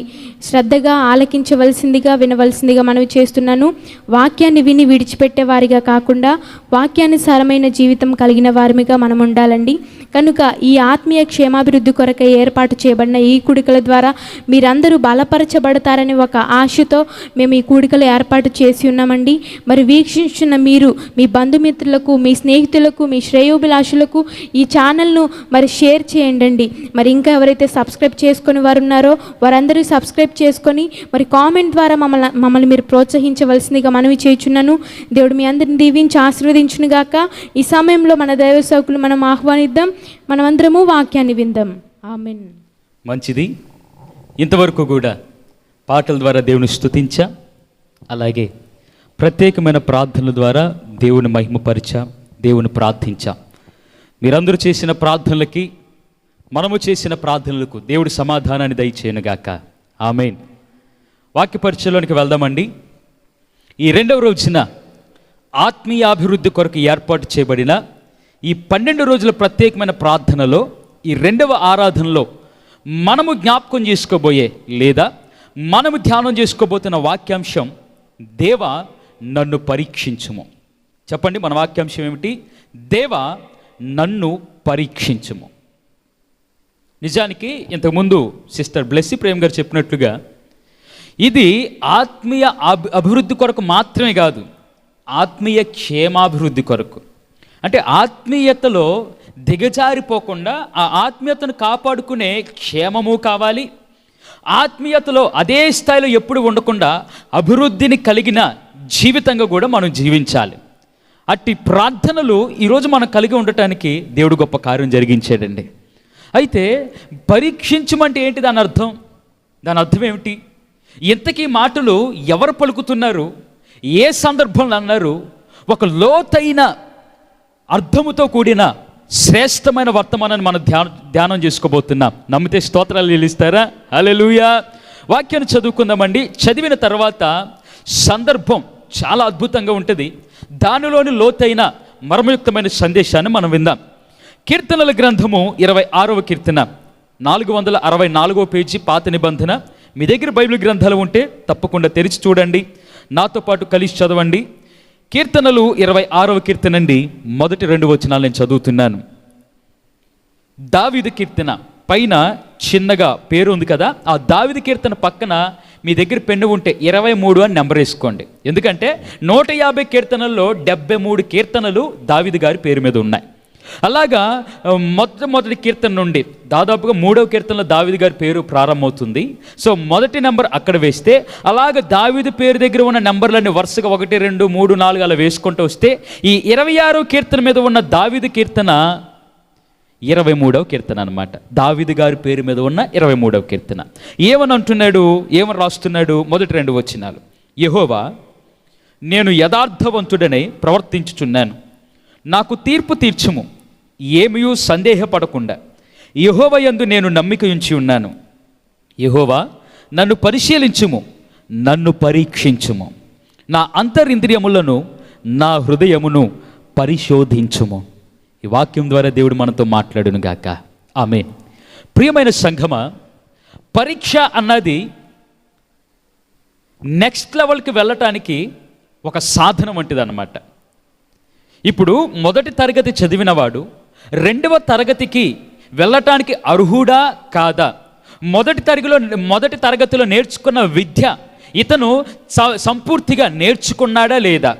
శ్రద్ధగా ఆలకించవలసిందిగా వినవలసిందిగా మనవి చేస్తున్నాను. వాక్యాన్ని విని విడిచిపెట్టే వారిగా కాకుండా వాక్యానుసారమైన జీవితం కలిగిన వారిగా మనం ఉండాలండి. కనుక ఈ ఆత్మీయ క్షేమాభివృద్ధి కొరకై ఏర్పాటు చేయబడిన ఈ కూడికల ద్వారా మీరందరూ బలపరచబడతారని ఒక ఆశతో మేము ఈ కూడికలు ఏర్పాటు చేసి ఉన్నామండి. మరి వీక్షించిన మీరు మీ బంధుమిత్రులకు మీ స్నేహితులకు మీ శ్రేయోభిలాషులకు ఈ ఛానల్ను మరి షేర్ చేయండి. మరి ఇంకా ఎవరైతే సబ్స్క్రైబ్ చేసుకొని వారు ఉన్నారో వారందరూ సబ్స్క్రైబ్ చేసుకొని మరి కామెంట్ ద్వారా మమ్మల్ని మీరు ప్రోత్సహించవలసిందిగా మనవి చేయుచున్నాను. దేవుడు మీ అందరిని దీవించి ఆశీర్వదించును గాక. ఈ సమయంలో మన దైవ సేవకులు మనం ఆహ్వానిద్దాం. మనమందరము వాక్యాన్ని విందాం. ఆమెన్. మంచిది. ఇంతవరకు కూడా పాటల ద్వారా దేవుని స్తుతించా, అలాగే ప్రత్యేకమైన ప్రార్థనల ద్వారా దేవుని మహిమపరిచా, దేవుని ప్రార్థించా. మీరందరూ చేసిన ప్రార్థనలకి, మనము చేసిన ప్రార్థనలకు దేవుడి సమాధానాన్ని దయచేయనుగాక. ఆమేన్. వాక్య పరిచయంలోనికి వెళ్దామండి. ఈ 2వ రోజున ఆత్మీయాభివృద్ధి కొరకు ఏర్పాటు చేయబడిన ఈ 12 రోజుల ప్రత్యేకమైన ప్రార్థనలో, ఈ 2వ ఆరాధనలో మనము జ్ఞాపకం చేసుకోబోయే లేదా మనము ధ్యానం చేసుకోబోతున్న వాక్యాంశం, దేవా నన్ను పరీక్షించుము. చెప్పండి, మన వాక్యాంశం ఏమిటి? దేవా నన్ను పరీక్షించుము. నిజానికి ఇంతకుముందు సిస్టర్ బ్లెస్సీ ప్రేమ్ గారు చెప్పినట్లుగా ఇది ఆత్మీయ అభివృద్ధి కొరకు మాత్రమే కాదు, ఆత్మీయ క్షేమాభివృద్ధి కొరకు. అంటే ఆత్మీయతలో దిగజారిపోకుండా ఆ ఆత్మీయతను కాపాడుకునే క్షేమము కావాలి, ఆత్మీయతలో అదే స్థాయిలో ఎప్పుడు ఉండకుండా అభివృద్ధిని కలిగిన జీవితంగా కూడా మనం జీవించాలి. అట్టి ప్రార్థనలు ఈరోజు మనం కలిగి ఉండటానికి దేవుడు గొప్ప కార్యం జరిగించాడండి. అయితే పరీక్షించమంటే ఏంటి దాని అర్థం? దాని అర్థం ఏమిటి? ఇంతకీ మాటలు ఎవరు పలుకుతున్నారు, ఏ సందర్భంలో అన్నారు? ఒక లోతైన అర్థముతో కూడిన శ్రేష్టమైన వర్తమానాన్ని మనం ధ్యానం చేసుకోబోతున్నాం. నమ్మితే స్తోత్రాలు చెల్లిస్తారా? హల్లెలూయా. వాక్యాన్ని చదువుకుందామండి. చదివిన తర్వాత సందర్భం చాలా అద్భుతంగా ఉంటుంది, దానిలోని లోతైన మర్మయుక్తమైన సందేశాన్ని మనం విందాం. కీర్తనల గ్రంథము 26వ కీర్తన 464వ పేజీ, పాత నిబంధన. మీ దగ్గర బైబిల్ గ్రంథాలు ఉంటే తప్పకుండా తెరిచి చూడండి, నాతో పాటు కలిసి చదవండి. కీర్తనలు 26వ కీర్తన అండి. మొదటి 2 వచనాలు నేను చదువుతున్నాను. దావీదు కీర్తన పైన చిన్నగా పేరు ఉంది కదా, ఆ దావీదు కీర్తన పక్కన మీ దగ్గర పెన్ను ఉంటే 23 అని నెంబర్ వేసుకోండి. ఎందుకంటే 150 కీర్తనల్లో 73 కీర్తనలు దావీదు గారి పేరు మీద ఉన్నాయి. అలాగా మొట్టమొదటి కీర్తన నుండి దాదాపుగా 3వ కీర్తనలో దావీదు గారి పేరు ప్రారంభమవుతుంది. సో మొదటి నెంబర్ అక్కడ వేస్తే, అలాగ దావీదు పేరు దగ్గర ఉన్న నెంబర్లన్నీ వరుసగా 1, 2, 3, 4 అలా వేసుకుంటూ వస్తే ఈ 26వ కీర్తన మీద ఉన్న దావీదు కీర్తన 23వ కీర్తన అనమాట. దావీదు గారి పేరు మీద ఉన్న 23వ కీర్తన. ఏమని అంటున్నాడు, ఏమని రాస్తున్నాడు? మొదటి 2 వచనాలు. యెహోవా, నేను యథార్థవంతుడనై ప్రవర్తించుచున్నాను, నాకు తీర్పు తీర్చుము, ఏమీ సందేహపడకుండా యెహోవా యందు నేను నమ్మిక ఉంచి ఉన్నాను. యెహోవా, నన్ను పరిశీలించుము, నన్ను పరీక్షించుము, నా అంతరింద్రియములను నా హృదయమును పరిశోధించుము. ఈ వాక్యం ద్వారా దేవుడు మనతో మాట్లాడును గాక. ఆమేన్. ప్రియమైన సంఘమా, పరీక్ష అన్నది నెక్స్ట్ లెవెల్కి వెళ్ళటానికి ఒక సాధనం వంటిది అన్నమాట. ఇప్పుడు మొదటి తరగతి చదివినవాడు 2వ తరగతికి వెళ్ళటానికి అర్హుడా కాదా? మొదటి తరగతిలో నేర్చుకున్న విద్య ఇతను సంపూర్తిగా నేర్చుకున్నాడా లేదా?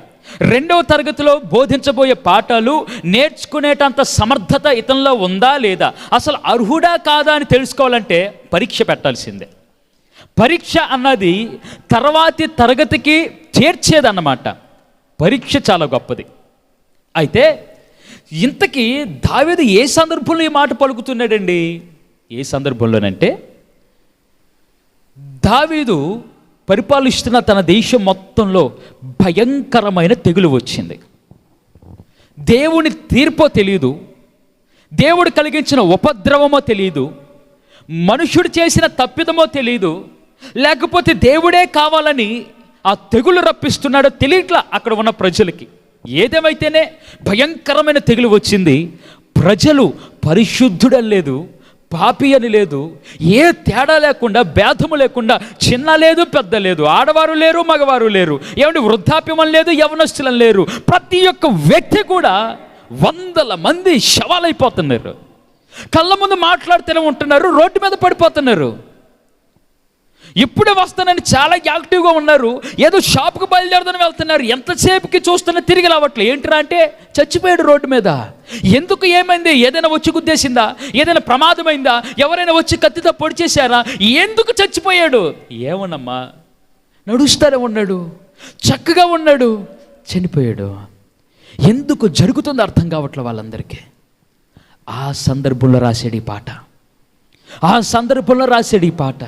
2వ తరగతిలో బోధించబోయే పాఠాలు నేర్చుకునేటంత సమర్థత ఇతనిలో ఉందా లేదా? అసలు అర్హుడా కాదా అని తెలుసుకోవాలంటే పరీక్ష పెట్టాల్సిందే. పరీక్ష అన్నది తర్వాతి తరగతికి చేర్చేదన్నమాట. పరీక్ష చాలా గొప్పది. అయితే ఇంతకీ దావీదు ఏ సందర్భంలో ఈ మాట పలుకుతున్నాడండి? ఏ సందర్భంలోనంటే, దావీదు పరిపాలిస్తున్న తన దేశం మొత్తంలో భయంకరమైన తెగులు వచ్చింది. దేవుని తీర్పో తెలియదు, దేవుడు కలిగించిన ఉపద్రవమో తెలియదు, మనుషుడు చేసిన తప్పిదమో తెలియదు, లేకపోతే దేవుడే కావాలని ఆ తెగులు రప్పిస్తున్నాడో తెలియట్లా అక్కడ ఉన్న ప్రజలకి. ఏదేమైతేనే భయంకరమైన తెగులు వచ్చింది. ప్రజలు పరిశుద్ధుడని లేదు, పాపి అని లేదు, ఏ తేడా లేకుండా, భేదము లేకుండా, చిన్న లేదు పెద్ద లేదు, ఆడవారు లేరు మగవారు లేరు, ఏమంటే వృద్ధాప్యం లేదు, యవనస్తులం లేరు, ప్రతి ఒక్క వ్యక్తి కూడా 100 మంది శవాలైపోతున్నారు. కళ్ళ ముందు మాట్లాడుతూనే ఉంటున్నారు, రోడ్డు మీద పడిపోతున్నారు. ఇప్పుడే వస్తానని చాలా యాక్టివ్గా ఉన్నారు, ఏదో షాప్కి బయలుదేరదని వెళ్తున్నారు, ఎంతసేపుకి చూస్తున్నా తిరిగి రావట్లేదు. ఏంటిరా అంటే చచ్చిపోయాడు రోడ్డు మీద. ఎందుకు, ఏమైంది? ఏదైనా వచ్చి గుద్దేసిందా? ఏదైనా ప్రమాదమైందా? ఎవరైనా వచ్చి కత్తితో పొడి చేశారా? ఎందుకు చచ్చిపోయాడు? ఏమన్నమ్మా, నడుస్తానే ఉన్నాడు, చక్కగా ఉన్నాడు, చనిపోయాడు. ఎందుకు జరుగుతుందో అర్థం కావట్లేదు వాళ్ళందరికీ. ఆ సందర్భంలో రాశాడు ఈ పాట.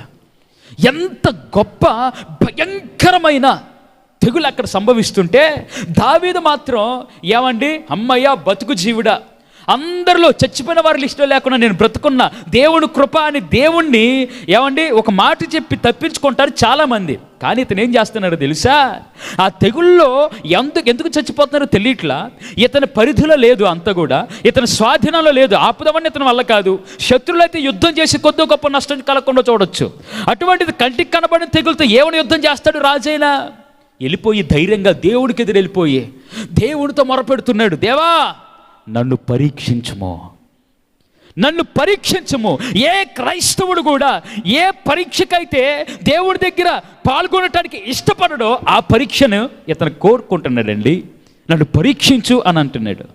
ఎంత గొప్ప భయంకరమైన తెగులు అక్కడ సంభవిస్తుంటే దావీదు మాత్రం ఏమండి, అమ్మయ్య బతుకు జీవుడా, అందరిలో చచ్చిపోయిన వారి లిస్టులో లేకుండా నేను బ్రతుకున్నా, దేవుని కృప అని దేవుణ్ణి ఏమండి ఒక మాట చెప్పి తప్పించుకుంటారు చాలామంది. కానీ ఇతను ఏం చేస్తున్నారో తెలుసా, ఆ తెగుల్లో ఎందుకు చచ్చిపోతున్నారో తెలియట్లా. ఇతని పరిధిలో లేదు, అంతా కూడా ఇతని స్వాధీనంలో లేదు. ఆపుదామని ఇతని వల్ల కాదు. శత్రువులు అయితే యుద్ధం చేసి కొద్ది గొప్ప నష్టం కలగకుండా చూడొచ్చు. అటువంటిది కంటికి కనబడిన తెగులతో ఏమని యుద్ధం చేస్తాడు రాజైనా? వెళ్ళిపోయి ధైర్యంగా దేవుడికి ఎదురు వెళ్ళిపోయి దేవుడితో మొరపెడుతున్నాడు, దేవా నన్ను పరీక్షించుము, నన్ను పరీక్షించము. ఏ క్రైస్తవుడు కూడా ఏ పరీక్షకైతే దేవుడి దగ్గర పాల్గొనటానికి ఇష్టపడడో ఆ పరీక్షను ఇతను కోరుకుంటున్నాడండి. నన్ను పరీక్షించు అని అంటున్నాడు.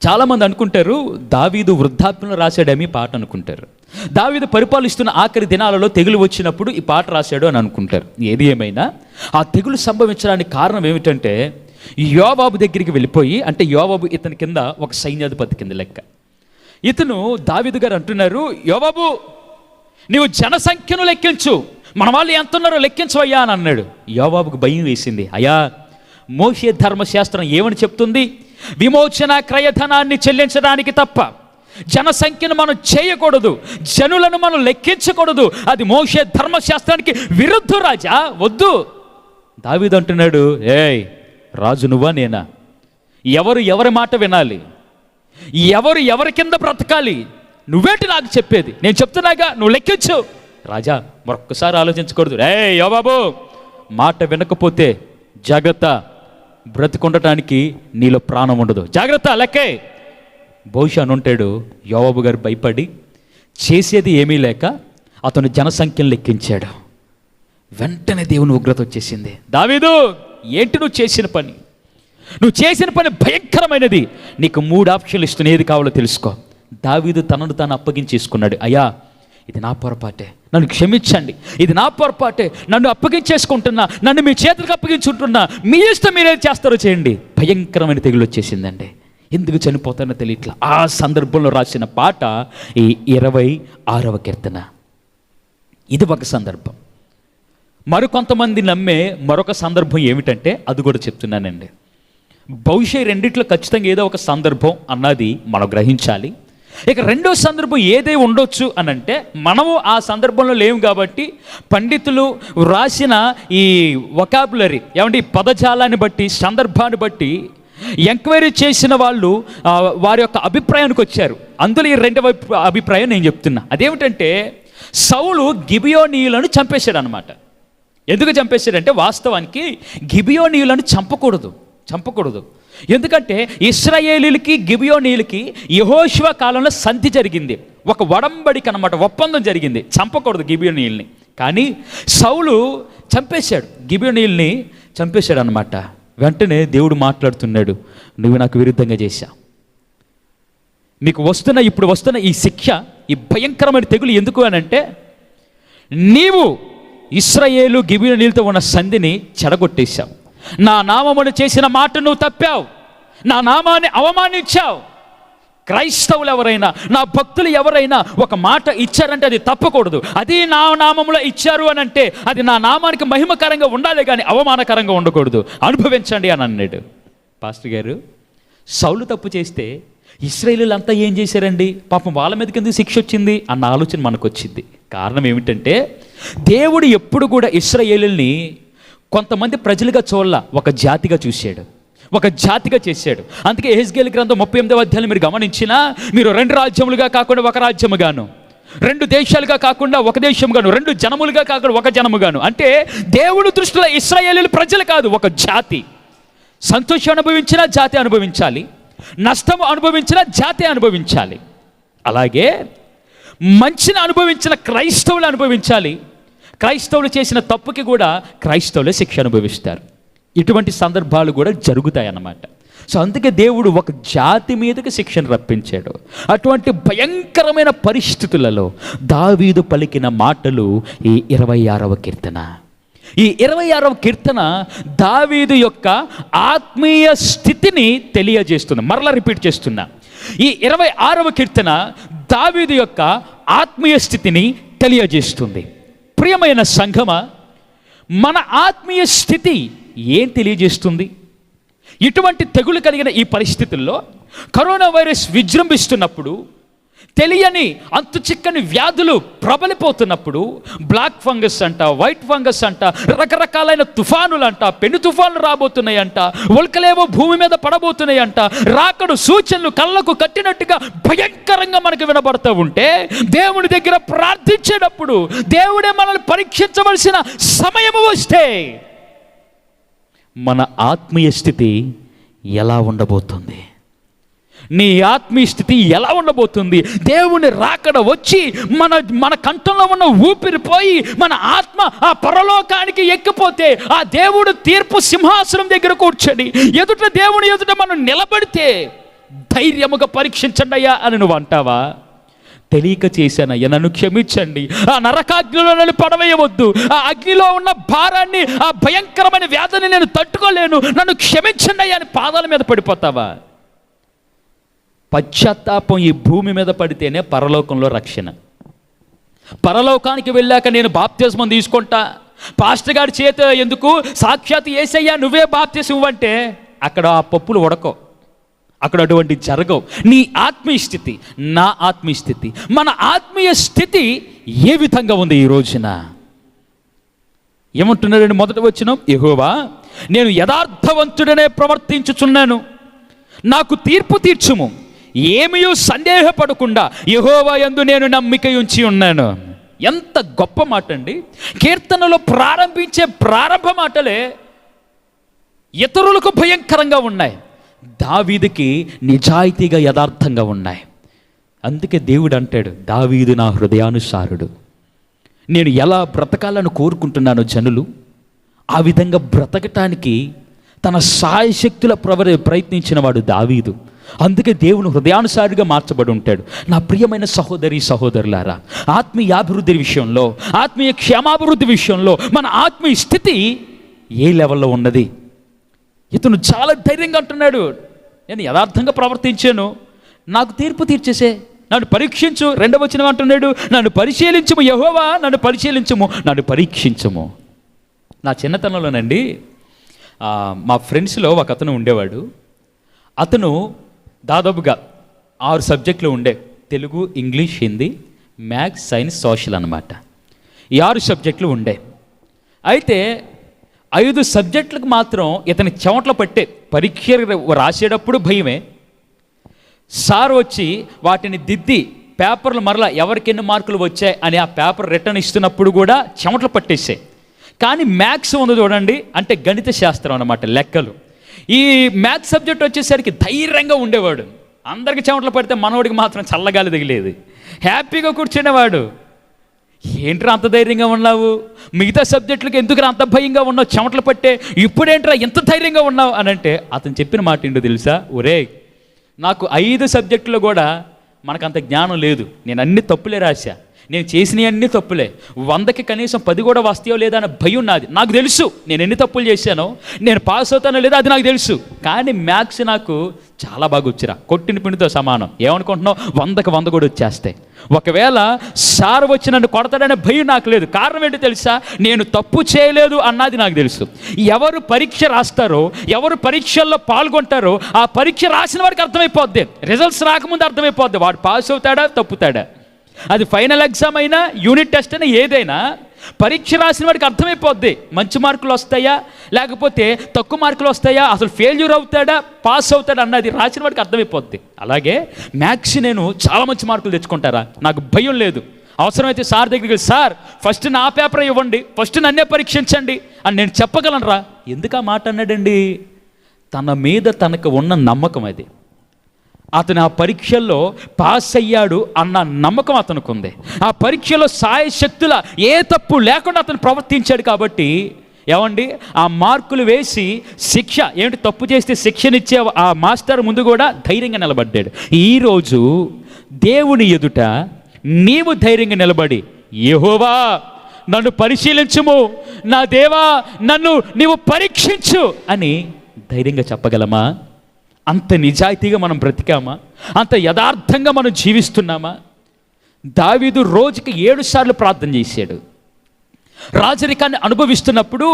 చాలామంది అనుకుంటారు దావీదు వృద్ధాప్యంలో రాశాడేమి పాట అనుకుంటారు. దావీదు పరిపాలిస్తున్న ఆఖరి దినాలలో తెగులు వచ్చినప్పుడు ఈ పాట రాశాడు అని అనుకుంటారు. ఏది ఏమైనా ఆ తెగులు సంభవించడానికి కారణం ఏమిటంటే, యోవాబు దగ్గరికి వెళ్ళిపోయి, అంటే యోవాబు ఇతని కింద ఒక సైన్యాధిపతి కింద లెక్క. ఇతను దావీదు గారు అంటున్నారు, యోవాబు నీవు జనసంఖ్యను లెక్కించు, మన వాళ్ళు ఎంత ఉన్నారో లెక్కించవయ్యా అని అన్నాడు. యోవాబుకు భయం వేసింది. అయ్యా, మోషే ధర్మశాస్త్రం ఏమని చెప్తుంది? విమోచన క్రయధనాన్ని చెల్లించడానికి తప్ప జనసంఖ్యను మనం చేయకూడదు, జనులను మనం లెక్కించకూడదు. అది మోషే ధర్మశాస్త్రానికి విరుద్ధం రాజా, వద్దు. దావీదు అంటున్నాడు, ఏయ్ రాజు నువ్వా నేనా? ఎవరి మాట వినాలి? ఎవరి కింద బ్రతకాలి? నువ్వేంటి నాకు చెప్పేది? నేను చెప్తున్నాగా, నువ్వు లెక్కించు. రాజా మరొక్కసారి ఆలోచించకూడదు. యోవాబు మాట వినకపోతే జాగ్రత్త, బ్రతికుండటానికి నీలో ప్రాణం ఉండదు, జాగ్రత్త, లెక్కే. బహుశా అనుంటాడు. యోవాబు గారు భయపడి చేసేది ఏమీ లేక అతను జనసంఖ్యను లెక్కించాడు. వెంటనే దేవుని ఉగ్రత వచ్చేసింది. దావీదు ఏంటి నువ్వు చేసిన పని? నువ్వు చేసిన పని భయంకరమైనది. నీకు 3 ఆప్షన్లు ఇస్తున్నా, ఏది కావాలో తెలుసుకో. దావీదు తనను తాను అప్పగించేసుకున్నాడు. అయ్యా ఇది నా పొరపాటే, నన్ను క్షమించండి, ఇది నా పొరపాటే, నన్ను అప్పగించేసుకుంటున్నా, నన్ను మీ చేతులకు అప్పగించుంటున్నా, మీ ఇష్టం మీరేం చేస్తారో చేయండి. భయంకరమైన తెగులు వచ్చేసిందండి. ఎందుకు చనిపోతానో తెలియట్లా. ఆ సందర్భంలో రాసిన పాట ఈ 26వ కీర్తన. ఇది ఒక సందర్భం. మరికొంతమంది నమ్మే మరొక సందర్భం ఏమిటంటే, అది కూడా చెప్తున్నానండి. బహుశా రెండిట్లో ఖచ్చితంగా ఏదో ఒక సందర్భం అన్నది మనం గ్రహించాలి. ఇక రెండో సందర్భం ఏదే ఉండొచ్చు అని అంటే, మనము ఆ సందర్భంలో లేవు కాబట్టి పండితులు రాసిన ఈ వొకాబులరీ ఏమంటే ఈ పదజాలాన్ని బట్టి, సందర్భాన్ని బట్టి ఎంక్వైరీ చేసిన వాళ్ళు వారి యొక్క అభిప్రాయానికి వచ్చారు. అందులో ఈ రెండవ అభిప్రాయం నేను చెప్తున్నా. అదేమిటంటే, సౌలు గిబియోనీయులను చంపేశాడు అనమాట. ఎందుకు చంపేశాడంటే, వాస్తవానికి గిబియోనీయులను చంపకూడదు. ఎందుకంటే ఇశ్రాయేలీలకి గిబియోనీయులకి యెహోషువ కాలంలో సంధి జరిగింది, ఒక ఒడంబడిక అన్నమాట, ఒప్పందం జరిగింది. చంపకూడదు గిబియోనీయుల్ని. కానీ సౌలు చంపేశాడు, గిబియోనీయుల్ని చంపేశాడు అనమాట. వెంటనే దేవుడు మాట్లాడుతున్నాడు, నువ్వు నాకు విరుద్ధంగా చేశా. ఇప్పుడు వస్తున్న ఈ శిక్ష, ఈ భయంకరమైన తెగులు ఎందుకు అని అంటే, నీవు ఇశ్రాయేలు గిబియోనీయులతో ఉన్న సంధిని చెడగొట్టేశావు. నా నామమును చేసిన మాట నువ్వు తప్పావు, నా నామాన్ని అవమానించావు. క్రైస్తవులు ఎవరైనా, నా భక్తులు ఎవరైనా ఒక మాట ఇచ్చారంటే అది తప్పకూడదు. అది నా నామంలో ఇచ్చారు అని అంటే అది నా నామానికి మహిమకరంగా ఉండాలి, కానీ అవమానకరంగా ఉండకూడదు. అనుభవించండి అని అన్నాడు. పాస్టర్ గారు, సౌలు తప్పు చేస్తే ఇశ్రాయేలీలంతా ఏం చేశారండి? పాపం వాళ్ళ మీదకి ఎందుకు శిక్ష వచ్చింది అన్న ఆలోచన మనకు వచ్చింది. కారణం ఏమిటంటే, దేవుడు ఎప్పుడు కూడా ఇశ్రాయేలీల్ని కొంతమంది ప్రజలుగా చూడాల, ఒక జాతిగా చూశాడు, ఒక జాతిగా చేశాడు. అందుకే యెహెజ్కేలు గ్రంథం 38వ అధ్యాయం మీరు గమనించినా, మీరు 2 రాజ్యములుగా కాకుండా ఒక రాజ్యముగాను, 2 దేశాలుగా కాకుండా ఒక దేశముగాను, 2 జనములుగా కాకుండా ఒక జనముగాను. అంటే దేవుడు దృష్టిలో ఇశ్రాయేలీయులు ప్రజలు కాదు, ఒక జాతి. సంతోషం అనుభవించినా జాతి అనుభవించాలి, నష్టం అనుభవించినా జాతి అనుభవించాలి. అలాగే మంచిని అనుభవించిన క్రైస్తవులు అనుభవించాలి. క్రైస్తవులు చేసిన తప్పుకి కూడా క్రైస్తవులే శిక్ష అనుభవిస్తారు. ఇటువంటి సందర్భాలు కూడా జరుగుతాయి అన్నమాట. సో అందుకే దేవుడు ఒక జాతి మీదకి శిక్షను రప్పించాడు. అటువంటి భయంకరమైన పరిస్థితులలో దావీదు పలికిన మాటలు ఈ 26వ కీర్తన. ఈ 26వ కీర్తన దావీదు యొక్క ఆత్మీయ స్థితిని తెలియజేస్తుంది. మరలా రిపీట్ చేస్తున్నా, ఈ 26వ కీర్తన దావీదు యొక్క ఆత్మీయ స్థితిని తెలియజేస్తుంది. ప్రియమైన సంఘమా, మన ఆత్మీయ స్థితి ఏం తెలియజేస్తుంది? ఇటువంటి తెగులు కలిగిన ఈ పరిస్థితుల్లో కరోనా వైరస్ విజృంభిస్తున్నప్పుడు, తెలియని అంతు చిక్కని వ్యాధులు ప్రబలిపోతున్నప్పుడు, బ్లాక్ ఫంగస్ అంట, వైట్ ఫంగస్ అంట, రకరకాలైన తుఫానులు అంట, పెను తుఫానులు రాబోతున్నాయంట, ఉల్కలేవో భూమి మీద పడబోతున్నాయంట, రాకడు సూచనలు కళ్ళకు కట్టినట్టుగా భయంకరంగా మనకు వినబడుతూ ఉంటే, దేవుని దగ్గర ప్రార్థించేటప్పుడు దేవుడే మనల్ని పరీక్షించవలసిన సమయము వస్తే మన ఆత్మీయ స్థితి ఎలా ఉండబోతుంది? నీ ఆత్మీయ స్థితి ఎలా ఉండబోతుంది? దేవుని రాకడ వచ్చి మన కంఠంలో ఉన్న ఊపిరి పోయి మన ఆత్మ ఆ పరలోకానికి ఎక్కిపోతే, ఆ దేవుడు తీర్పు సింహాసనం దగ్గర కూర్చొని దేవుని ఎదుట మనం నిలబడితే ధైర్యముగా పరీక్షించండి అయ్యా అని నువ్వు అంటావా? తెలియక చేశానయ్యా, నన్ను క్షమించండి, ఆ నరకాగ్నిలో నన్ను పడవేయవద్దు, ఆ అగ్నిలో ఉన్న భారాన్ని, ఆ భయంకరమైన వ్యాధిని నేను తట్టుకోలేను, నన్ను క్షమించండి అయ్యా అని పాదాల మీద పడిపోతావా? పశ్చాత్తాపం ఈ భూమి మీద పడితేనే పరలోకంలో రక్షణ. పరలోకానికి వెళ్ళాక నేను బాప్తిస్మం తీసుకుంటా, పాస్టర్ గారి చేత ఎందుకు, సాక్షాత్ యేసయ్యా నువ్వే బాప్తిస్మం ఇవ్వంటే అక్కడ ఆ పప్పులు ఉడకో, అక్కడ అటువంటి జరగవు. నీ ఆత్మీయ స్థితి, నా ఆత్మీయ స్థితి, మన ఆత్మీయ స్థితి ఏ విధంగా ఉంది ఈ రోజున? ఏమంటున్నారండి మొదట వచనం? యెహోవా నేను యథార్థవంతుడనే ప్రవర్తించుచున్నాను, నాకు తీర్పు తీర్చుము, ఏమీ సందేహపడకుండా యెహోవా యందు నేను నమ్మిక ఉంచి ఉన్నాను. ఎంత గొప్ప మాట అండి! కీర్తనలో ప్రారంభించే ప్రారంభ మాటలే ఇతరులకు భయంకరంగా ఉన్నాయి, దావీదుకి నిజాయితీగా యథార్థంగా ఉన్నాయి. అందుకే దేవుడు అంటాడు, దావీదు నా హృదయానుసారుడు, నేను ఎలా బ్రతకాలని కోరుకుంటున్నానో జనులు ఆ విధంగా బ్రతకటానికి తన సాయశక్తుల ప్రయత్నించిన వాడు దావీదు. అందుకే దేవుని హృదయానుసారిగా మార్చబడి ఉంటాడు. నా ప్రియమైన సహోదరి సహోదరులారా, ఆత్మీయ అభివృద్ధి విషయంలో, ఆత్మీయ క్షేమాభివృద్ధి విషయంలో మన ఆత్మీయ స్థితి ఏ లెవెల్లో ఉన్నది? ఇతను చాలా ధైర్యంగా అంటున్నాడు, నేను యథార్థంగా ప్రవర్తించాను, నాకు తీర్పు తీర్చేసే, నన్ను పరీక్షించు. రెండవ వచనం అంటున్నాడు, నన్ను పరిశీలించుము యెహోవా, నన్ను పరిశీలించుము, నన్ను పరీక్షించుము. నా చిన్నతనంలోనండి మా ఫ్రెండ్స్లో ఒక అతను ఉండేవాడు. అతను దాదాపుగా 6 సబ్జెక్టులు ఉండే, Telugu, English, Hindi, maths, science, social అన్నమాట. ఈ 6 సబ్జెక్టులు ఉండే. అయితే 5 సబ్జెక్టులకు మాత్రం ఇతని చెమటలు పట్టే, పరీక్ష రాసేటప్పుడు భయమే. సార్ వచ్చి వాటిని దిద్ది పేపర్లు మరలా ఎవరికి ఎన్ని మార్కులు వచ్చాయి అని ఆ పేపర్ రిటర్న్ ఇస్తున్నప్పుడు కూడా చెమటలు పట్టేసాయి. కానీ మ్యాథ్స్ ఉంది చూడండి, అంటే గణిత శాస్త్రం అన్నమాట, లెక్కలు. ఈ మ్యాథ్స్ సబ్జెక్ట్ వచ్చేసరికి ధైర్యంగా ఉండేవాడు. అందరికి చెమటలు పడితే మనోడికి మాత్రం చల్లగాలి తగిలేది. హ్యాపీగా కూర్చునేవాడు. ఏంట్రా అంత ధైర్యంగా ఉన్నావు, మిగతా సబ్జెక్టులకు ఎందుకు అంత భయంగా ఉన్నావు, చెమటలు పట్టే, ఇప్పుడేంట్రా ఎంత ధైర్యంగా ఉన్నావు అని అంటే అతను చెప్పిన మాట ఏంటో తెలుసా? ఒరే, నాకు 5 సబ్జెక్టులో కూడా మనకంత జ్ఞానం లేదు, నేను అన్ని తప్పులే రాశా, నేను చేసినవి అన్నీ తప్పులే, 100కి కనీసం 10 కూడా వస్తాయో లేదా అనే భయం నాది. నాకు తెలుసు నేను ఎన్ని తప్పులు చేశానో, నేను పాస్ అవుతానో లేదా అది నాకు తెలుసు. కానీ మ్యాథ్స్ నాకు చాలా బాగా వచ్చిరా, కొట్టిన పిండితో సమానం. ఏమనుకుంటున్నావు, 100కి 100 కూడా వచ్చేస్తాయి. ఒకవేళ సార్ వచ్చి నన్ను కొడతాడనే భయం నాకు లేదు. కారణం ఏంటో తెలుసా? నేను తప్పు చేయలేదు అన్నది నాకు తెలుసు. ఎవరు పరీక్ష రాస్తారో, ఎవరు పరీక్షల్లో పాల్గొంటారో ఆ పరీక్ష రాసిన వాడికి అర్థమైపోద్ది, రిజల్ట్స్ రాకముందు అర్థమైపోద్ది వాడు పాస్ అవుతాడా తప్పుతాడా. అది ఫైనల్ ఎగ్జామ్ అయినా, యూనిట్ టెస్ట్ అయినా, ఏదైనా పరీక్ష రాసిన వాడికి అర్థమైపోద్ది మంచి మార్కులు వస్తాయా లేకపోతే తక్కువ మార్కులు వస్తాయా, అసలు ఫెయిల్యూర్ అవుతాడా పాస్ అవుతాడా అన్నది రాసిన వాడికి అర్థమైపోద్ది. అలాగే మ్యాథ్స్ నేను చాలా మంచి మార్కులు తెచ్చుకుంటారా, నాకు భయం లేదు. అవసరమైతే సార్ దగ్గరికి, సార్ ఫస్ట్ నా పేపర్ ఇవ్వండి, ఫస్ట్ నన్నే పరీక్షించండి అని నేను చెప్పగలను రా. ఎందుకు ఆ మాట అన్నాడండి? తన మీద తనకు ఉన్న నమ్మకం అది. అతను ఆ పరీక్షల్లో పాస్ అయ్యాడు అన్న నమ్మకం అతనికి ఉంది. ఆ పరీక్షలో సాయశక్తుల ఏ తప్పు లేకుండా అతను ప్రవర్తించాడు. కాబట్టి ఏమండి, ఆ మార్కులు వేసి శిక్ష ఏమిటి, తప్పు చేస్తే శిక్షనిచ్చే ఆ మాస్టర్ ముందు కూడా ధైర్యంగా నిలబడ్డాడు. ఈరోజు దేవుని ఎదుట నీవు ధైర్యంగా నిలబడి, యెహోవా నన్ను పరిశీలించుము, నా దేవా నన్ను నీవు పరీక్షించు అని ధైర్యంగా చెప్పగలమా? అంత నిజాయితీగా మనం బ్రతికామా? అంత యథార్థంగా మనం జీవిస్తున్నామా? దావీదు రోజుకి 7 సార్లు ప్రార్థన చేశాడు. రాజరికాన్ని అనుభవిస్తున్నప్పుడు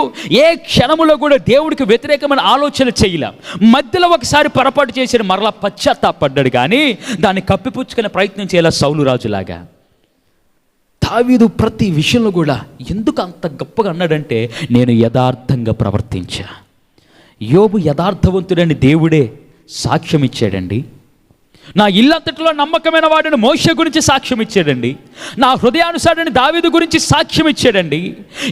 ఏ క్షణములో కూడా దేవుడికి వ్యతిరేకమైన ఆలోచన చేయలే. మధ్యలో ఒకసారి పొరపాటు చేసి మరలా పశ్చాత్తాపడ్డాడు, కానీ దాన్ని కప్పిపుచ్చుకునే ప్రయత్నం చేయాల సౌలు రాజులాగా. దావీదు ప్రతి విషయంలో కూడా ఎందుకు అంత గొప్పగా అన్నాడంటే, నేను యథార్థంగా ప్రవర్తించా. యోబు యథార్థవంతుడని దేవుడే సాక్ష్యం ఇచ్చాడండి. నా ఇల్లంతటిలో నమ్మకమైన వాడిని మోషే గురించి సాక్ష్యం ఇచ్చాడండి. నా హృదయానుసారుని దావీదు గురించి సాక్ష్యం ఇచ్చాడండి.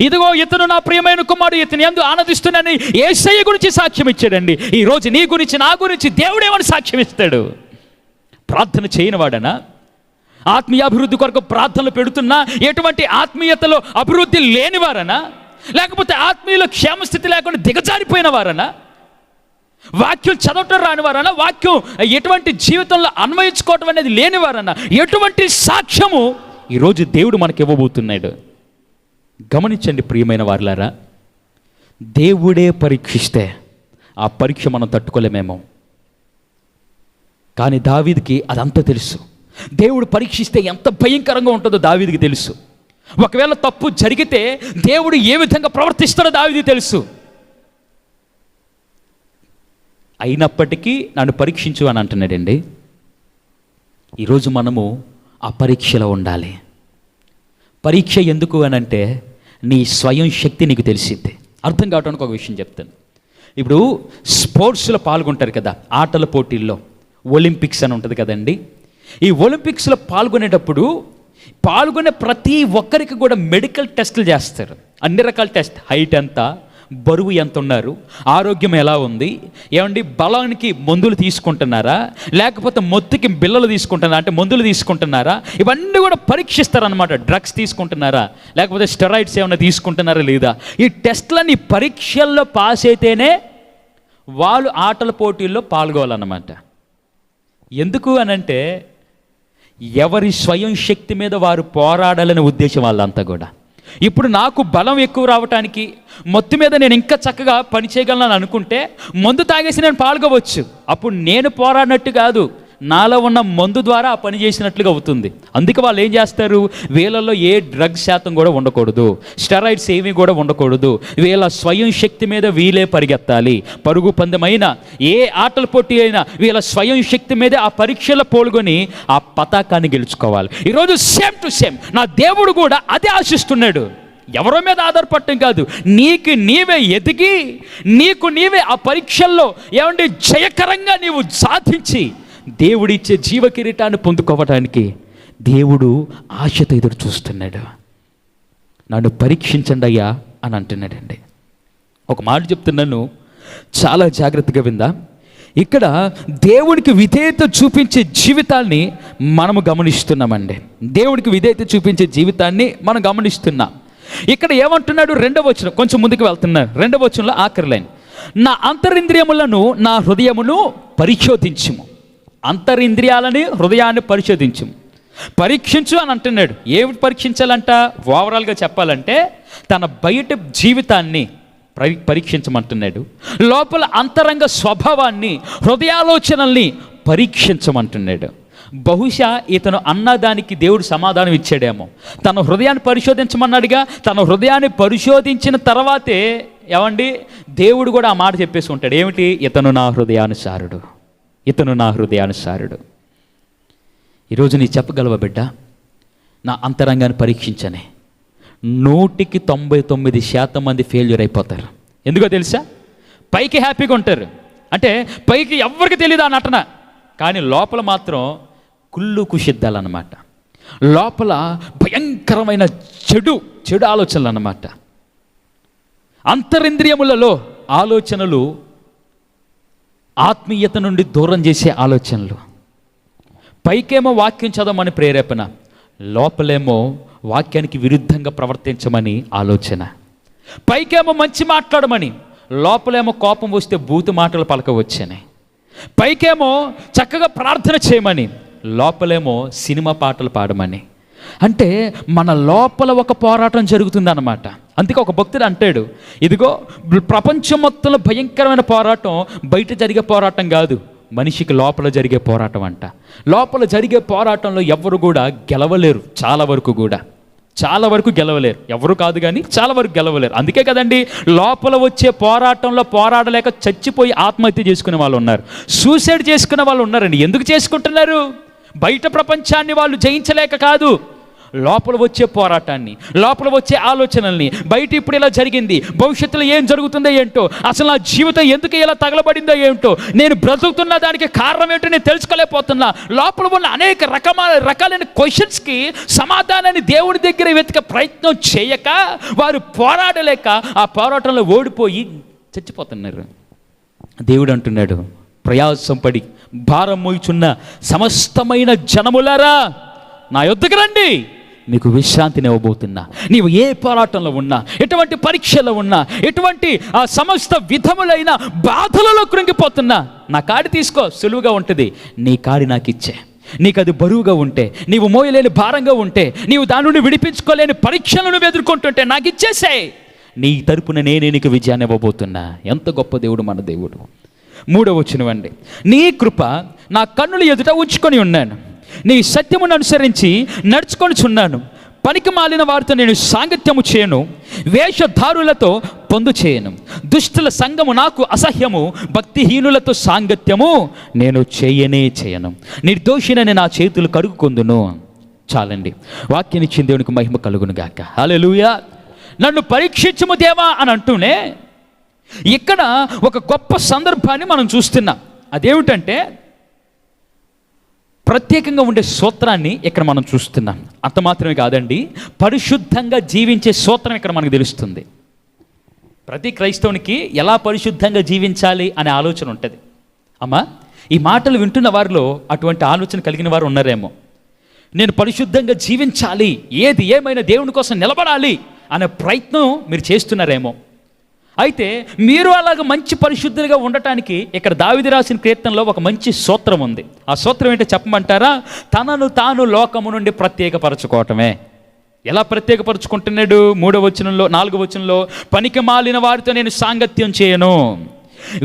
ఇదిగో ఇతను నా ప్రియమైన కుమారుడు, ఇతని యందు ఆనందిస్తున్నానని యేసయ్య గురించి సాక్ష్యం ఇచ్చాడండి. ఈరోజు నీ గురించి, నా గురించి దేవుడేమని సాక్ష్యం ఇస్తాడు? ప్రార్థన చేయని వాడనా? ఆత్మీయ అభివృద్ధి కొరకు ప్రార్థనలు పెడుతున్నా ఎటువంటి ఆత్మీయతలో అభివృద్ధి లేనివారనా? లేకపోతే ఆత్మీయుల క్షేమస్థితి లేకుండా దిగజారిపోయిన వారనా? వాక్యం చదవటం రానివారనా? వాక్యం ఎటువంటి జీవితంలో అన్వయించుకోవటం అనేది లేనివారనా? ఎటువంటి సాక్ష్యము ఈరోజు దేవుడు మనకి ఇవ్వబోతున్నాడు? గమనించండి ప్రియమైన వారులారా, దేవుడే పరీక్షిస్తే ఆ పరీక్ష మనం తట్టుకోలేమేమో. కానీ దావీదుకి అదంతా తెలుసు. దేవుడు పరీక్షిస్తే ఎంత భయంకరంగా ఉంటుందో దావీదుకి తెలుసు. ఒకవేళ తప్పు జరిగితే దేవుడు ఏ విధంగా ప్రవర్తిస్తాడో దావీదుకి తెలుసు. అయినప్పటికీ నన్ను పరీక్షించు అని అంటున్నాడండి. ఈరోజు మనము ఆ పరీక్షలో ఉండాలి. పరీక్ష ఎందుకు అని అంటే, నీ స్వయం శక్తి నీకు తెలిసింది. అర్థం కావడానికి ఒక విషయం చెప్తాను. ఇప్పుడు స్పోర్ట్స్లో పాల్గొంటారు కదా, ఆటల పోటీల్లో, ఒలింపిక్స్ అని ఉంటుంది కదండి. ఈ ఒలింపిక్స్లో పాల్గొనేటప్పుడు పాల్గొనే ప్రతి ఒక్కరికి కూడా మెడికల్ టెస్టులు చేస్తారు. అన్ని రకాల టెస్ట్, హైట్ ఎంత, బరువు ఎంత ఉన్నారు, ఆరోగ్యం ఎలా ఉంది, ఏమండి బలానికి మందులు తీసుకుంటున్నారా, లేకపోతే మొత్తుకి బిళ్ళలు తీసుకుంటున్నారా, అంటే మందులు తీసుకుంటున్నారా, ఇవన్నీ కూడా పరీక్షిస్తారనమాట. డ్రగ్స్ తీసుకుంటున్నారా, లేకపోతే స్టెరాయిడ్స్ ఏమైనా తీసుకుంటున్నారా లేదా. ఈ టెస్ట్లన్నీ పరీక్షల్లో పాస్ అయితేనే వాళ్ళు ఆటల పోటీల్లో పాల్గొవాలన్నమాట. ఎందుకు అనంటే, ఎవరి స్వయం శక్తి మీద వారు పోరాడాలనే ఉద్దేశం వాళ్ళంతా కూడా. ఇప్పుడు నాకు బలం ఎక్కువ రావటానికి, మొత్తం మీద నేను ఇంకా చక్కగా పని చేయగలను అనుకుంటే మందు తాగేసి నేను పాల్గొవచ్చు. అప్పుడు నేను పోరాడినట్టు కాదు, నాలో ఉన్న మందు ద్వారా ఆ పని చేసినట్లుగా అవుతుంది. అందుకే వాళ్ళు ఏం చేస్తారు, వీళ్ళల్లో ఏ డ్రగ్స్ శాతం కూడా ఉండకూడదు, స్టెరాయిడ్స్ ఏమీ కూడా ఉండకూడదు. వీళ్ళ స్వయం శక్తి మీద వీళ్ళే పరిగెత్తాలి. పరుగు పందెమైన ఏ ఆటల పోటీ అయినా వీళ్ళ స్వయం శక్తి మీదే ఆ పరీక్షలో పాల్గొని ఆ పతాకాన్ని గెలుచుకోవాలి. ఈరోజు సేమ్ టు సేమ్ నా దేవుడు కూడా అదే ఆశిస్తున్నాడు. ఎవరో మీద ఆధారపడటం కాదు, నీకు నీవే ఎదిగి, నీకు నీవే ఆ పరీక్షల్లో ఏమంటే జయకరంగా నీవు సాధించి దేవుడిచ్చే జీవ కిరీటాన్ని పొందుకోవటానికి దేవుడు ఆశతో ఎదురు చూస్తున్నాడు. నన్ను పరీక్షించండి అయ్యా అని అంటున్నాడండి. ఒక మాట చెప్తున్నాను, చాలా జాగ్రత్తగా విందా. ఇక్కడ దేవుడికి విధేయత చూపించే జీవితాన్ని మనము గమనిస్తున్నామండి. దేవుడికి విధేయత చూపించే జీవితాన్ని మనం గమనిస్తున్నాం. ఇక్కడ ఏమంటున్నాడు, 2వ వచనం, కొంచెం ముందుకు వెళ్తున్నాడు. 2వ వచనంలో ఆఖరి లైన్, నా అంతరింద్రియములను నా హృదయమును పరిశోధించుము. అంతరింద్రియాలని, హృదయాన్ని పరిశోధించు, పరీక్షించు అని అంటున్నాడు. ఏమిటి పరీక్షించాలంట? ఓవరాల్గా చెప్పాలంటే తన బయట జీవితాన్ని పరీక్షించమంటున్నాడు, లోపల అంతరంగ స్వభావాన్ని, హృదయాలోచనల్ని పరీక్షించమంటున్నాడు. బహుశా ఇతను అన్నదానికి దేవుడు సమాధానం ఇచ్చాడేమో. తన హృదయాన్ని పరిశోధించమన్నాడుగా, తన హృదయాన్ని పరిశోధించిన తర్వాతే ఏమండి దేవుడు కూడా ఆ మాట చెప్పేసి ఉంటాడు. ఏమిటి? ఇతను నా హృదయానుసారుడు, ఇతను నా హృదయానుసారుడు. ఈరోజు నీ చెప్పగలవా బిడ్డ, నా అంతరంగాన్ని పరీక్షించని? 99% మంది ఫెయిల్యూర్ అయిపోతారు. ఎందుకో తెలుసా? పైకి హ్యాపీగా ఉంటారు, అంటే పైకి ఎవరికి తెలియదు ఆ నటన, కానీ లోపల మాత్రం కుళ్ళు కుషిద్దాలన్నమాట. లోపల భయంకరమైన చెడు ఆలోచనలు అన్నమాట. అంతరింద్రియములలో ఆలోచనలు ఆత్మీయత నుండి దూరం చేసే ఆలోచనలు. పైకేమో వాక్యం చదవమని ప్రేరేపణ, లోపలేమో వాక్యానికి విరుద్ధంగా ప్రవర్తించమని ఆలోచన. పైకేమో మంచి మాట్లాడమని, లోపలేమో కోపం వస్తే బూతు మాటలు పలకవచ్చని. పైకేమో చక్కగా ప్రార్థన చేయమని, లోపలేమో సినిమా పాటలు పాడమని. అంటే మన లోపల ఒక పోరాటం జరుగుతుందన్నమాట. అందుకే ఒక భక్తుడు అంటాడు, ఇదిగో ప్రపంచం మొత్తంలో భయంకరమైన పోరాటం బయట జరిగే పోరాటం కాదు, మనిషికి లోపల జరిగే పోరాటం అంట. లోపల జరిగే పోరాటంలో ఎవరు కూడా గెలవలేరు చాలా వరకు కూడా. చాలా వరకు గెలవలేరు. ఎవరు కాదు కానీ చాలా వరకు గెలవలేరు. అందుకే కదండి లోపల వచ్చే పోరాటంలో పోరాడలేక చచ్చిపోయి ఆత్మహత్య చేసుకునే వాళ్ళు ఉన్నారు, సూసైడ్ చేసుకునే వాళ్ళు ఉన్నారండి. ఎందుకు చేసుకుంటున్నారు? బయట ప్రపంచాన్ని వాళ్ళు జయించలేక కాదు, లోపల వచ్చే పోరాటాన్ని, లోపల వచ్చే ఆలోచనల్ని, బయట ఇప్పుడు ఇలా జరిగింది, భవిష్యత్తులో ఏం జరుగుతుందో ఏంటో, అసలు నా జీవితం ఎందుకు ఇలా తగలబడిందో ఏంటో, నేను బ్రతుకుతున్న దానికి కారణం ఏంటో నేను తెలుసుకోలేకపోతున్నా, లోపల ఉన్న అనేక రకాలైన క్వశ్చన్స్కి సమాధానాన్ని దేవుడి దగ్గర వెతికే ప్రయత్నం చేయక వారు పోరాడలేక ఆ పోరాటంలో ఓడిపోయి చచ్చిపోతున్నారు. దేవుడు అంటున్నాడు, ప్రయాసం పడి భారం మోయుచున్న సమస్తమైన జనములారా నా యొద్దకు రండి, మీకు విశ్రాంతిని ఇవ్వబోతున్నా. నీవు ఏ పోరాటంలో ఉన్నా, ఎటువంటి పరీక్షలో ఉన్నా, ఎటువంటి సమస్త విధములైన బాధలలో కృంగిపోతున్నా, నా కాడి తీసుకో, సులువుగా ఉంటుంది. నీ కాడి నాకు ఇచ్చే. నీకు అది బరువుగా ఉంటే, నీవు మోయలేని భారంగా ఉంటే, నీవు దాని నుండి విడిపించుకోలేని పరీక్షలను ఎదుర్కొంటుంటే నాకు ఇచ్చేసే. నీ తరపున నేనే నీకు విజయాన్ని ఇవ్వబోతున్నా. ఎంత గొప్ప దేవుడు మన దేవుడు. 3వ వచనమండి, నీ కృప నా కన్నుల ఎదుట ఉంచుకొని ఉన్నాను, నీ సత్యమును అనుసరించి నడుచుకొనిచున్నాను. పనికి మాలిన వారితో నేను సాంగత్యము చేయను, వేషధారులతో పొందు చేయను. దుష్టుల సంగము నాకు అసహ్యము, భక్తిహీనులతో సాంగత్యము నేను చేయను. నిర్దోషినని నా చేతులు కడుగుకొందును. చాలండి, వాక్యాన్ని ఇచ్చిన దేవునికి మహిమ కలుగును గాక. హల్లెలూయా. నన్ను పరీక్షించుము దేవా అని అంటూనే ఇక్కడ ఒక గొప్ప సందర్భాన్ని మనం చూస్తున్నాం. అదేమిటంటే ప్రత్యేకంగా ఉండే సూత్రాన్ని ఇక్కడ మనం చూస్తున్నాం. అంత మాత్రమే కాదండి, పరిశుద్ధంగా జీవించే సూత్రం ఇక్కడ మనకు తెలుస్తుంది. ప్రతి క్రైస్తవునికి ఎలా పరిశుద్ధంగా జీవించాలి అనే ఆలోచన ఉంటుంది. అమ్మా, ఈ మాటలు వింటున్న వారిలో అటువంటి ఆలోచన కలిగిన వారు ఉన్నారేమో. నేను పరిశుద్ధంగా జీవించాలి, ఏది ఏమైనా దేవుని కోసం నిలబడాలి అనే ప్రయత్నం మీరు చేస్తున్నారేమో. అయితే మీరు అలాగ మంచి పరిశుద్ధులుగా ఉండటానికి ఇక్కడ దావీదు రాసిన కీర్తనలో ఒక మంచి సూత్రం ఉంది. ఆ సూత్రం ఏంటో చెప్పమంటారా? తనను తాను లోకము నుండి ప్రత్యేకపరచుకోవటమే. ఎలా ప్రత్యేకపరచుకుంటున్నాడు? 3వ వచనంలో, 4వ వచనంలో, పనికి మాలిన వారితో నేను సాంగత్యం చేయను,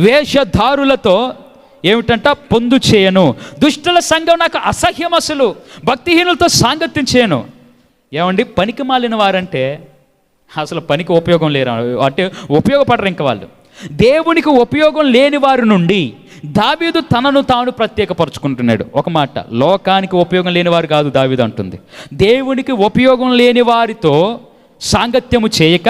వేషధారులతో ఏమిటంట పొందు చేయను, దుష్టుల సంఘం నాకు అసహ్యం, అసలు భక్తిహీనులతో సాంగత్యం చేయను. ఏమండి, పనికి మాలిన వారంటే అసలు పనికి ఉపయోగం లేరు, అంటే ఉపయోగపడరు ఇంకా వాళ్ళు. దేవునికి ఉపయోగం లేని వారి నుండి దావీదు తనను తాను ప్రత్యేకపరుచుకుంటున్నాడు. ఒక మాట, లోకానికి ఉపయోగం లేని వారు కాదు దావీదు అంటుంది, దేవునికి ఉపయోగం లేని వారితో సాంగత్యము చేయక,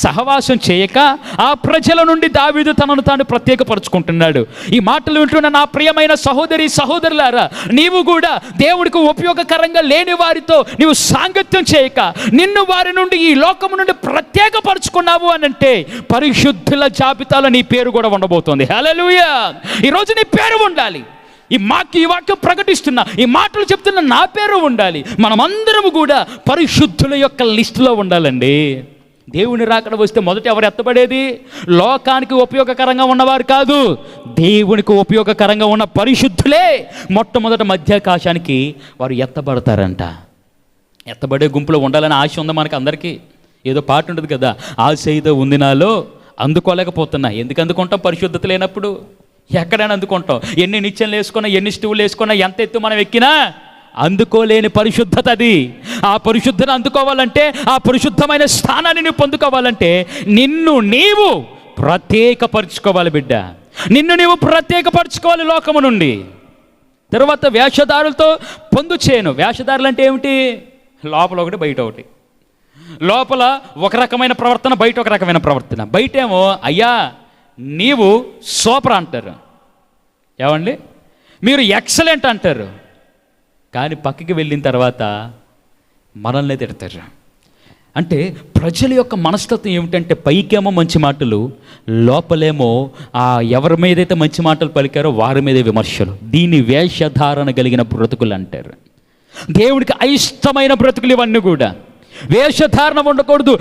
సహవాసం చేయక ఆ ప్రజల నుండి దావీదు తనను తాను ప్రత్యేకపరుచుకుంటున్నాడు. ఈ మాటలు వింటున్న నా ప్రియమైన సహోదరి సహోదరులారా, నీవు కూడా దేవుడికి ఉపయోగకరంగా లేని వారితో నీవు సాంగత్యం చేయక నిన్ను వారి నుండి, ఈ లోకము నుండి ప్రత్యేకపరుచుకున్నావు అని అంటే పరిశుద్ధుల జాబితాలో నీ పేరు కూడా ఉండబోతోంది. హల్లెలూయా. ఈరోజు నీ పేరు ఉండాలి. ఈ వాక్యం ప్రకటిస్తున్నా, ఈ మాటలు చెప్తున్న నా పేరు ఉండాలి. మనమందరము కూడా పరిశుద్ధుల యొక్క లిస్టులో ఉండాలండి. దేవుని రాకడ వస్తే మొదట ఎవరు ఎత్తబడేది? లోకానికి ఉపయోగకరంగా ఉన్నవారు కాదు, దేవునికి ఉపయోగకరంగా ఉన్న పరిశుద్ధులే మొట్టమొదట మధ్యాకాశానికి వారు ఎత్తబడతారంట. ఎత్తబడే గుంపులో ఉండాలని ఆశ ఉంది మనకి అందరికీ. ఏదో పాట ఉంటుంది కదా, ఆశ ఏదో ఉంది నాలో, అందుకోలేకపోతున్నా. ఎందుకు అందుకుంటాం? పరిశుద్ధత లేనప్పుడు ఎక్కడైనా అందుకుంటాం. ఎన్ని నిత్యంలు వేసుకున్నా, ఎన్ని స్టూవులు వేసుకున్నా, ఎంత ఎత్తు మనం ఎక్కినా అందుకోలేని పరిశుద్ధత అది. ఆ పరిశుద్ధత అందుకోవాలంటే, ఆ పరిశుద్ధమైన స్థానాన్ని నువ్వు పొందుకోవాలంటే నిన్ను నీవు ప్రత్యేకపరచుకోవాలి బిడ్డ. నిన్ను నీవు ప్రత్యేకపరచుకోవాలి లోకము నుండి. తర్వాత వేషధారులతో పొందు చేయను. వేషధారులు అంటే ఏమిటి? లోపల ఒకటి బయట ఒకటి. లోపల ఒక రకమైన ప్రవర్తన, బయట ఒక రకమైన ప్రవర్తన. బయటేమో అయ్యా నీవు సూపర్ అంటారు, ఏమండి మీరు ఎక్సలెంట్ అంటారు, కానీ పక్కకి వెళ్ళిన తర్వాత మనల్ని తిడతారు. అంటే ప్రజల యొక్క మనస్తత్వం ఏమిటంటే పైకేమో మంచి మాటలు, లోపలేమో ఎవరి మీదైతే మంచి మాటలు పలికారో వారి మీదే విమర్శలు. దీన్ని వేషధారణ కలిగిన బ్రతుకులు అంటారు. దేవుడికి అయిష్టమైన బ్రతుకులు ఇవన్నీ కూడా. వేషధారణ ఉండకూడదు.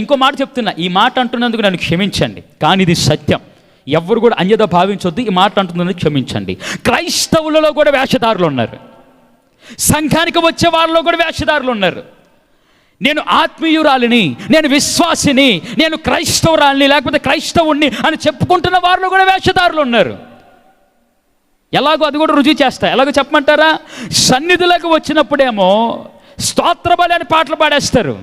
ఇంకో మాట చెప్తున్నా, ఈ మాట అంటున్నందుకు నన్ను క్షమించండి, కానీ ఇది సత్యం. ఎవరు కూడా అన్యథ భావించొద్దు. ఈ మాట అంటున్నందుకు క్షమించండి. క్రైస్తవులలో కూడా వేషధారులు ఉన్నారు, సంఘానికి వచ్చే వాళ్ళలో కూడా వేషధారులు ఉన్నారు. నేను ఆత్మీయురాలిని, నేను విశ్వాసిని, నేను క్రైస్తవురాలిని, లేకపోతే క్రైస్తవుణ్ణి అని చెప్పుకుంటున్న వారిలో కూడా వేషధారులు ఉన్నారు. ఎలాగో అది కూడా రుజువు చేస్తా. ఎలాగో చెప్పమంటారా? సన్నిధులకు వచ్చినప్పుడేమో స్తోత్ర బలి అని పాటలు పాడేస్తారు,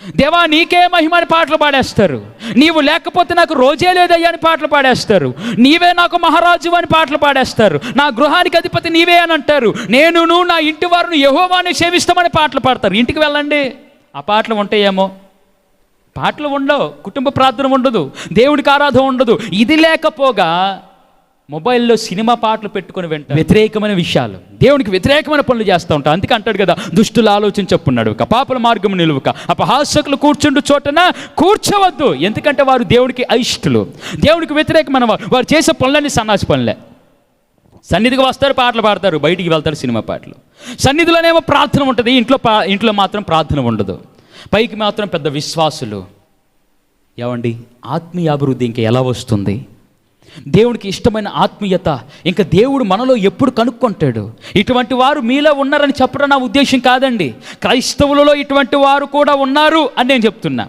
దేవా నీకే మహిమ అని పాటలు పాడేస్తారు, నీవు లేకపోతే నాకు రోజే లేదయ్యా అని పాటలు పాడేస్తారు, నీవే నాకు మహారాజు అని పాటలు పాడేస్తారు, నా గృహానికి అధిపతి నీవే అని అంటారు, నేనును నా ఇంటి వారిని యెహోవాని సేవిస్తామని పాటలు పాడతారు. ఇంటికి వెళ్ళండి, ఆ పాటలు ఉంటాయేమో. పాటలు ఉండవు, కుటుంబ ప్రార్థన ఉండదు, దేవుడికి ఆరాధన ఉండదు. ఇది లేకపోగా మొబైల్లో సినిమా పాటలు పెట్టుకుని వెంట వ్యతిరేకమైన విషయాలు, దేవునికి వ్యతిరేకమైన పనులు చేస్తూ ఉంటాం. అందుకే అంటాడు కదా, దుష్టుల ఆలోచన చెప్పున్నాడు పాపల మార్గం నిలువక అపహాసకులు కూర్చుండు చోటన కూర్చోవద్దు. ఎందుకంటే వారు దేవుడికి అయిష్టులు, దేవుడికి వ్యతిరేకమైన వారు చేసే పనులన్నీ సన్నాసి పనులే. సన్నిధికి వస్తారు, పాటలు పాడతారు, బయటికి వెళ్తారు, సినిమా పాటలు. సన్నిధిలోనేమో ప్రార్థన ఉంటుంది, ఇంట్లో మాత్రం ప్రార్థన ఉండదు. పైకి మాత్రం పెద్ద విశ్వాసులు. ఏమండి, ఆత్మీయ అభివృద్ధి ఇంకా ఎలా వస్తుంది? దేవుడికి ఇష్టమైన ఆత్మీయత ఇంకా దేవుడు మనలో ఎప్పుడు కనుక్కుంటాడు? ఇటువంటి వారు మీలో ఉన్నారని చెప్పడం నా ఉద్దేశం కాదండి. క్రైస్తవులలో ఇటువంటి వారు కూడా ఉన్నారు అని నేను చెప్తున్నా.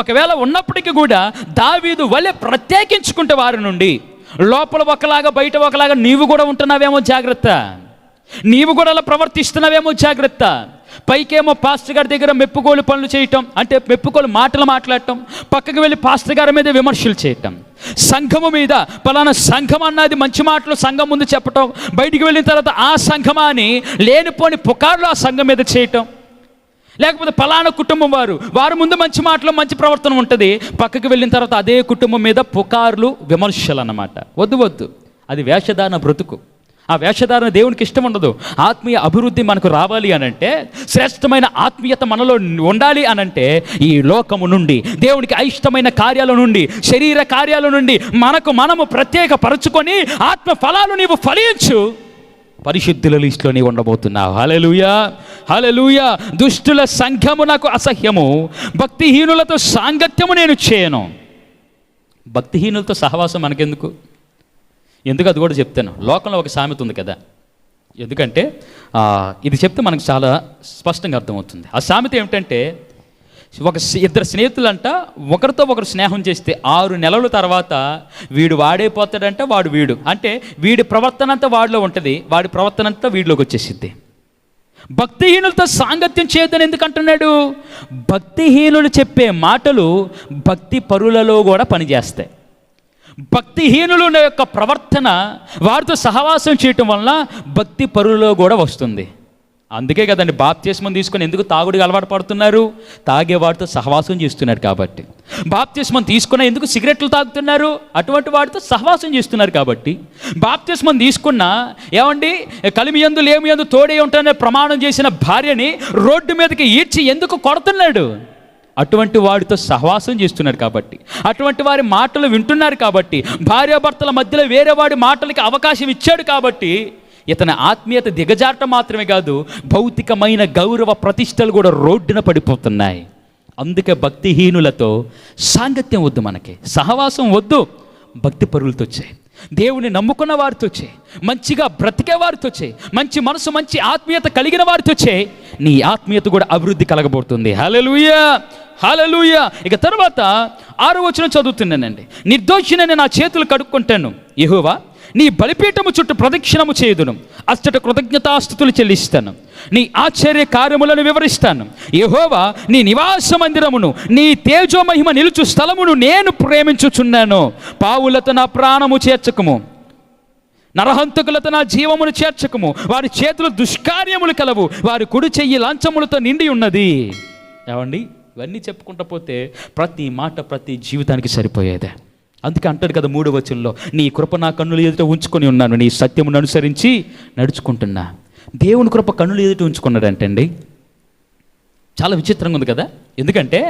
ఒకవేళ ఉన్నప్పటికీ కూడా దావీదు వలె ప్రత్యేకించుకుంటే వారి నుండి లోపల ఒకలాగా బయట ఒకలాగా నీవు కూడా ఉంటున్నావేమో జాగ్రత్త, నీవు కూడా అలా ప్రవర్తిస్తున్నావేమో జాగ్రత్త. పైకేమో పాస్టర్ గారి దగ్గర మెప్పుకోలు పనులు చేయటం, అంటే మెప్పుకోలు మాటలు మాట్లాడటం, పక్కకి వెళ్ళి పాస్టర్ గారి మీద విమర్శలు చేయటం, సంఘము మీద పలానా సంఘం అన్నది మంచి మాటలు సంఘం ముందు చెప్పటం, బయటికి వెళ్ళిన తర్వాత ఆ సంఘమా అని లేనిపోని పుకార్లు ఆ సంఘం మీద చేయటం, లేకపోతే పలానా కుటుంబం వారు ముందు మంచి మాటలు మంచి ప్రవర్తన ఉంటుంది, పక్కకి వెళ్ళిన తర్వాత అదే కుటుంబం మీద పుకార్లు విమర్శలు అన్నమాట. వద్దు, అది వేషధారణ బ్రతుకు. ఆ వేషధారణ దేవునికి ఇష్టం ఉండదు. ఆత్మీయ అభివృద్ధి మనకు రావాలి అనంటే, శ్రేష్టమైన ఆత్మీయత మనలో ఉండాలి అనంటే, ఈ లోకము నుండి దేవునికి అయిష్టమైన కార్యాల నుండి శరీర కార్యాల నుండి మనము ప్రత్యేక పరుచుకొని ఆత్మ ఫలాలు నీవు ఫలించు. పరిశుద్ధుల లిస్టులో నీవు ఉండబోతున్నావు. హల్లెలూయా, హల్లెలూయా. దుష్టుల సంఘము నాకు అసహ్యము, భక్తిహీనులతో సాంగత్యము నేను చేయను. భక్తిహీనులతో సహవాసం మనకెందుకు? ఎందుకు అది కూడా చెప్తాను. లోకంలో ఒక సామెత ఉంది కదా, ఎందుకంటే ఇది చెప్తే మనకు చాలా స్పష్టంగా అర్థమవుతుంది. ఆ సామెత ఏమిటంటే, ఇద్దరు స్నేహితులంట ఒకరితో ఒకరు స్నేహం చేస్తే 6 నెలల తర్వాత వీడు వాడైపోతాడంట, వీడు అంటే వీడి ప్రవర్తన అంతా వాడిలో ఉంటుంది, వాడి ప్రవర్తన అంతా వీడిలోకి వచ్చేసిద్ది. భక్తిహీనులతో సాంగత్యం చేయొద్దని ఎందుకు అంటున్నాడు? భక్తిహీనులు చెప్పే మాటలు భక్తి పరులలో కూడా పనిచేస్తాయి. భక్తిహీనుల యొక్క ప్రవర్తన వారితో సహవాసం చేయటం వలన భక్తి పరులలో కూడా వస్తుంది. అందుకే కదండి బాప్తిస్మం తీసుకొని ఎందుకు తాగుడికి అలవాటు పడుతున్నారు? తాగేవాడితో సహవాసం చేస్తున్నారు కాబట్టి. బాప్తిస్మం తీసుకున్న ఎందుకు సిగరెట్లు తాగుతున్నారు? అటువంటి వాడితో సహవాసం చేస్తున్నారు కాబట్టి. బాప్తిస్మం తీసుకున్న ఏమండి కలిమియందు లేమియందు తోడే ఉంటానని ప్రమాణం చేసిన భార్యని రోడ్డు మీదకి ఈడ్చి ఎందుకు కొడుతున్నాడు? అటువంటి వాడితో సహవాసం చేస్తున్నారు కాబట్టి, అటువంటి వారి మాటలు వింటున్నారు కాబట్టి, భార్యాభర్తల మధ్యలో వేరే వాడి మాటలకి అవకాశం ఇచ్చాడు కాబట్టి ఇతని ఆత్మీయత దిగజారటం మాత్రమే కాదు, భౌతికమైన గౌరవ ప్రతిష్టలు కూడా రోడ్డున పడిపోతున్నాయి. అందుకే భక్తిహీనులతో సాంగత్యం వద్దు, మనకి సహవాసం వద్దు. భక్తి పరులతో చేయి, దేవుని నమ్ముకున్న వారితో చేయి, మంచిగా బ్రతికే వారితో చేయి, మంచి మనసు మంచి ఆత్మీయత కలిగిన వారితో చేయి. నీ ఆత్మీయత కూడా అభివృద్ధి కలగబోతుంది. హల్లెలూయా, హల్లెలూయా. ఇక తర్వాత 6వ వచనం చదువుతున్నానండి. నిర్దోషినని నా చేతులు కడుక్కుంటాను, యెహోవా నీ బలిపీఠము చుట్టూ ప్రదక్షిణము చేయుదును, అచ్చట కృతజ్ఞతాస్తుతులు చెల్లిస్తాను, నీ ఆశ్చర్య కార్యములను వివరిస్తాను. యెహోవా నీ నివాస మందిరమును నీ తేజో మహిమ నిలుచు స్థలమును నేను ప్రేమించుచున్నాను. పావులతో నా ప్రాణము చేర్చకము, నరహంతకులతో నా జీవమును చేర్చకము. వారి చేతులు దుష్కార్యములు కలవు, వారి కుడి చెయ్యి లంచములతో నిండి ఉన్నది. ఏమండి, ఇవన్నీ చెప్పుకుంటా పోతే ప్రతి మాట ప్రతి జీవితానికి సరిపోయేదే. అందుకే అంటాడు కదా 3వ వచనంలో, నీ కృప నా కన్నుల ఎదుట ఉంచుకొని ఉన్నాను, నీ సత్యమును అనుసరించి నడుచుకుంటున్నా. దేవుని కృప కన్నుల ఎదుట ఉంచుకున్నాడంటండి. చాలా విచిత్రంగా ఉంది కదా. ఎందుకంటే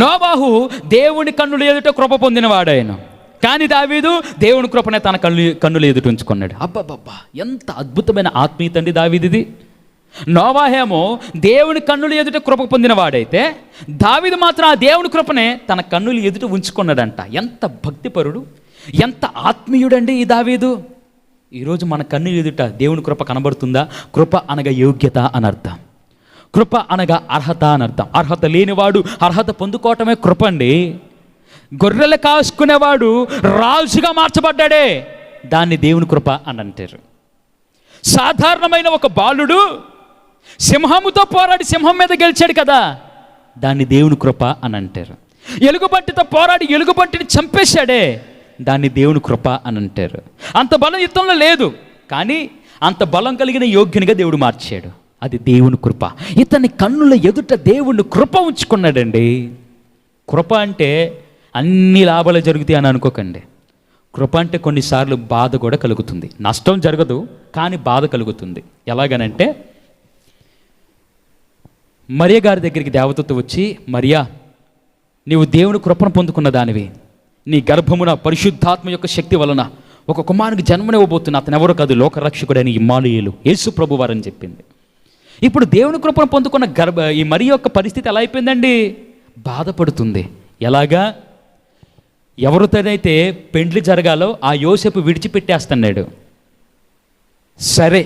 నోవాహు దేవుని కన్నుల ఎదుట కృప పొందినవాడాయన, కానీ దావీదు దేవుని కృపనే తన కన్నుల ఎదుట ఉంచుకున్నాడు. అబ్బబ్బబ్బా, ఎంత అద్భుతమైన ఆత్మీయత అండి దావీదిది. నోవాహేమో దేవుని కన్నుల ఎదుట కృప పొందినవాడైతే దావీదు మాత్రం ఆ దేవుని కృపనే తన కన్నుల ఎదుట ఉంచుకున్నాడంట. ఎంత భక్తిపరుడు, ఎంత ఆత్మీయుడండి ఈ దావీదు. ఈరోజు మన కన్నుల ఎదుట దేవుని కృప కనబడుతుందా? కృప అనగా యోగ్యత అని అర్థం, కృప అనగా అర్హత అని అర్థం. అర్హత లేనివాడు అర్హత పొందుకోవటమే కృప అండి. గొర్రెలు కాసుకునేవాడు రాజుగా మార్చబడ్డాడే, దాన్ని దేవుని కృప అని అంటారు. సాధారణమైన ఒక బాలుడు సింహముతో పోరాడి సింహం మీద గెలిచాడు కదా, దాన్ని దేవుని కృప అని అంటారు. ఎలుగుబంటితో పోరాడి ఎలుగుబంటిని చంపేశాడే, దాన్ని దేవుని కృప అని అంటారు. అంత బలం యుద్ధంలో లేదు, కానీ అంత బలం కలిగిన యోగ్యునిగా దేవుడు మార్చాడు. అది దేవుని కృప. ఇతని కన్నుల ఎదుట దేవుణ్ణి కృప ఉంచుకున్నాడండి. కృప అంటే అన్ని లాభాలు జరుగుతాయి అని అనుకోకండి. కృప అంటే కొన్నిసార్లు బాధ కూడా కలుగుతుంది. నష్టం జరగదు, కానీ బాధ కలుగుతుంది. ఎలాగనంటే, మరియ గారి దగ్గరికి దేవదూత వచ్చి, మరియా, నీవు దేవుని కృపను పొందుకున్న దానివి, నీ గర్భమున పరిశుద్ధాత్మ యొక్క శక్తి వలన ఒక కుమారునికి జన్మనివ్వబోతున్న, అతను ఎవరో కాదు, లోకరక్షకుడైన ఇమ్మానుయేలు, యేసు ప్రభువారని చెప్పింది. ఇప్పుడు దేవుని కృపను పొందుకున్న ఈ మరియ యొక్క పరిస్థితి ఎలా అయిపోయిందండి? బాధపడుతుంది. ఎలాగా? ఎవరితోనైతే పెండ్లి జరగాలో ఆ యోసేపు విడిచిపెట్టేస్తున్నాడు. సరే,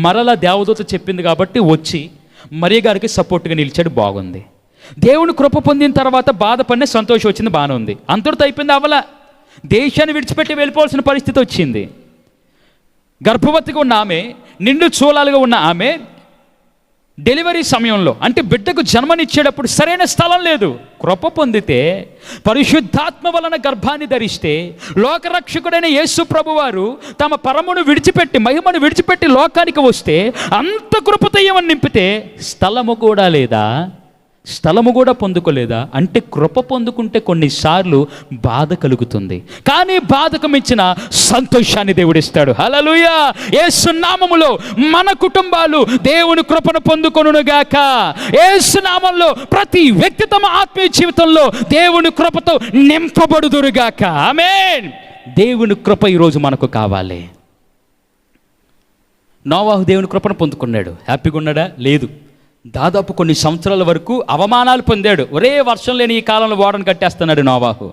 మరలా దేవదూత చెప్పింది కాబట్టి వచ్చి మరియ గారికి సపోర్ట్గా నిలిచాడు. బాగుంది. దేవుని కృప పొందిన తర్వాత బాధపడిన సంతోషం వచ్చింది, బాగానే ఉంది. అంతటితో అయిపోయింది అవల. దేశాన్ని విడిచిపెట్టి వెళ్ళిపోవాల్సిన పరిస్థితి వచ్చింది. గర్భవతిగా ఉన్న ఆమె, నిండు చూలాలుగా ఉన్న ఆమె డెలివరీ సమయంలో, అంటే బిడ్డకు జన్మనిచ్చేటప్పుడు సరైన స్థలం లేదు. కృప పొందితే, పరిశుద్ధాత్మ వలన గర్భాన్ని ధరిస్తే, లోకరక్షకుడైన యేసు ప్రభువారు తమ పరమును విడిచిపెట్టి, మహిమను విడిచిపెట్టి లోకానికి వస్తే, అంత కృపతో ఏమని నింపితే స్థలము కూడా లేదా? స్థలము కూడా పొందుకోలేదా? అంటే కృప పొందుకుంటే కొన్నిసార్లు బాధ కలుగుతుంది, కానీ బాధకు మించిన సంతోషాన్ని దేవుడిస్తాడు. హల్లెలూయా! యేసు నామములో మన కుటుంబాలు దేవుని కృపను పొందుకొనుగాక. యేసు నామములో ప్రతి వ్యక్తి తమ ఆత్మీయ జీవితంలో దేవుని కృపతో నింపబడుదురుగాక. ఆమేన్. దేవుని కృప ఈరోజు మనకు కావాలి. నోవాహు దేవుని కృపను పొందుకున్నాడు. హ్యాపీగా ఉన్నాడా? లేదు. దాదాపు కొన్ని సంవత్సరాల వరకు అవమానాలు పొందాడు. ఒరే, వర్షం లేని ఈ కాలంలో ఓడను కట్టేస్తున్నాడు నోవాహు.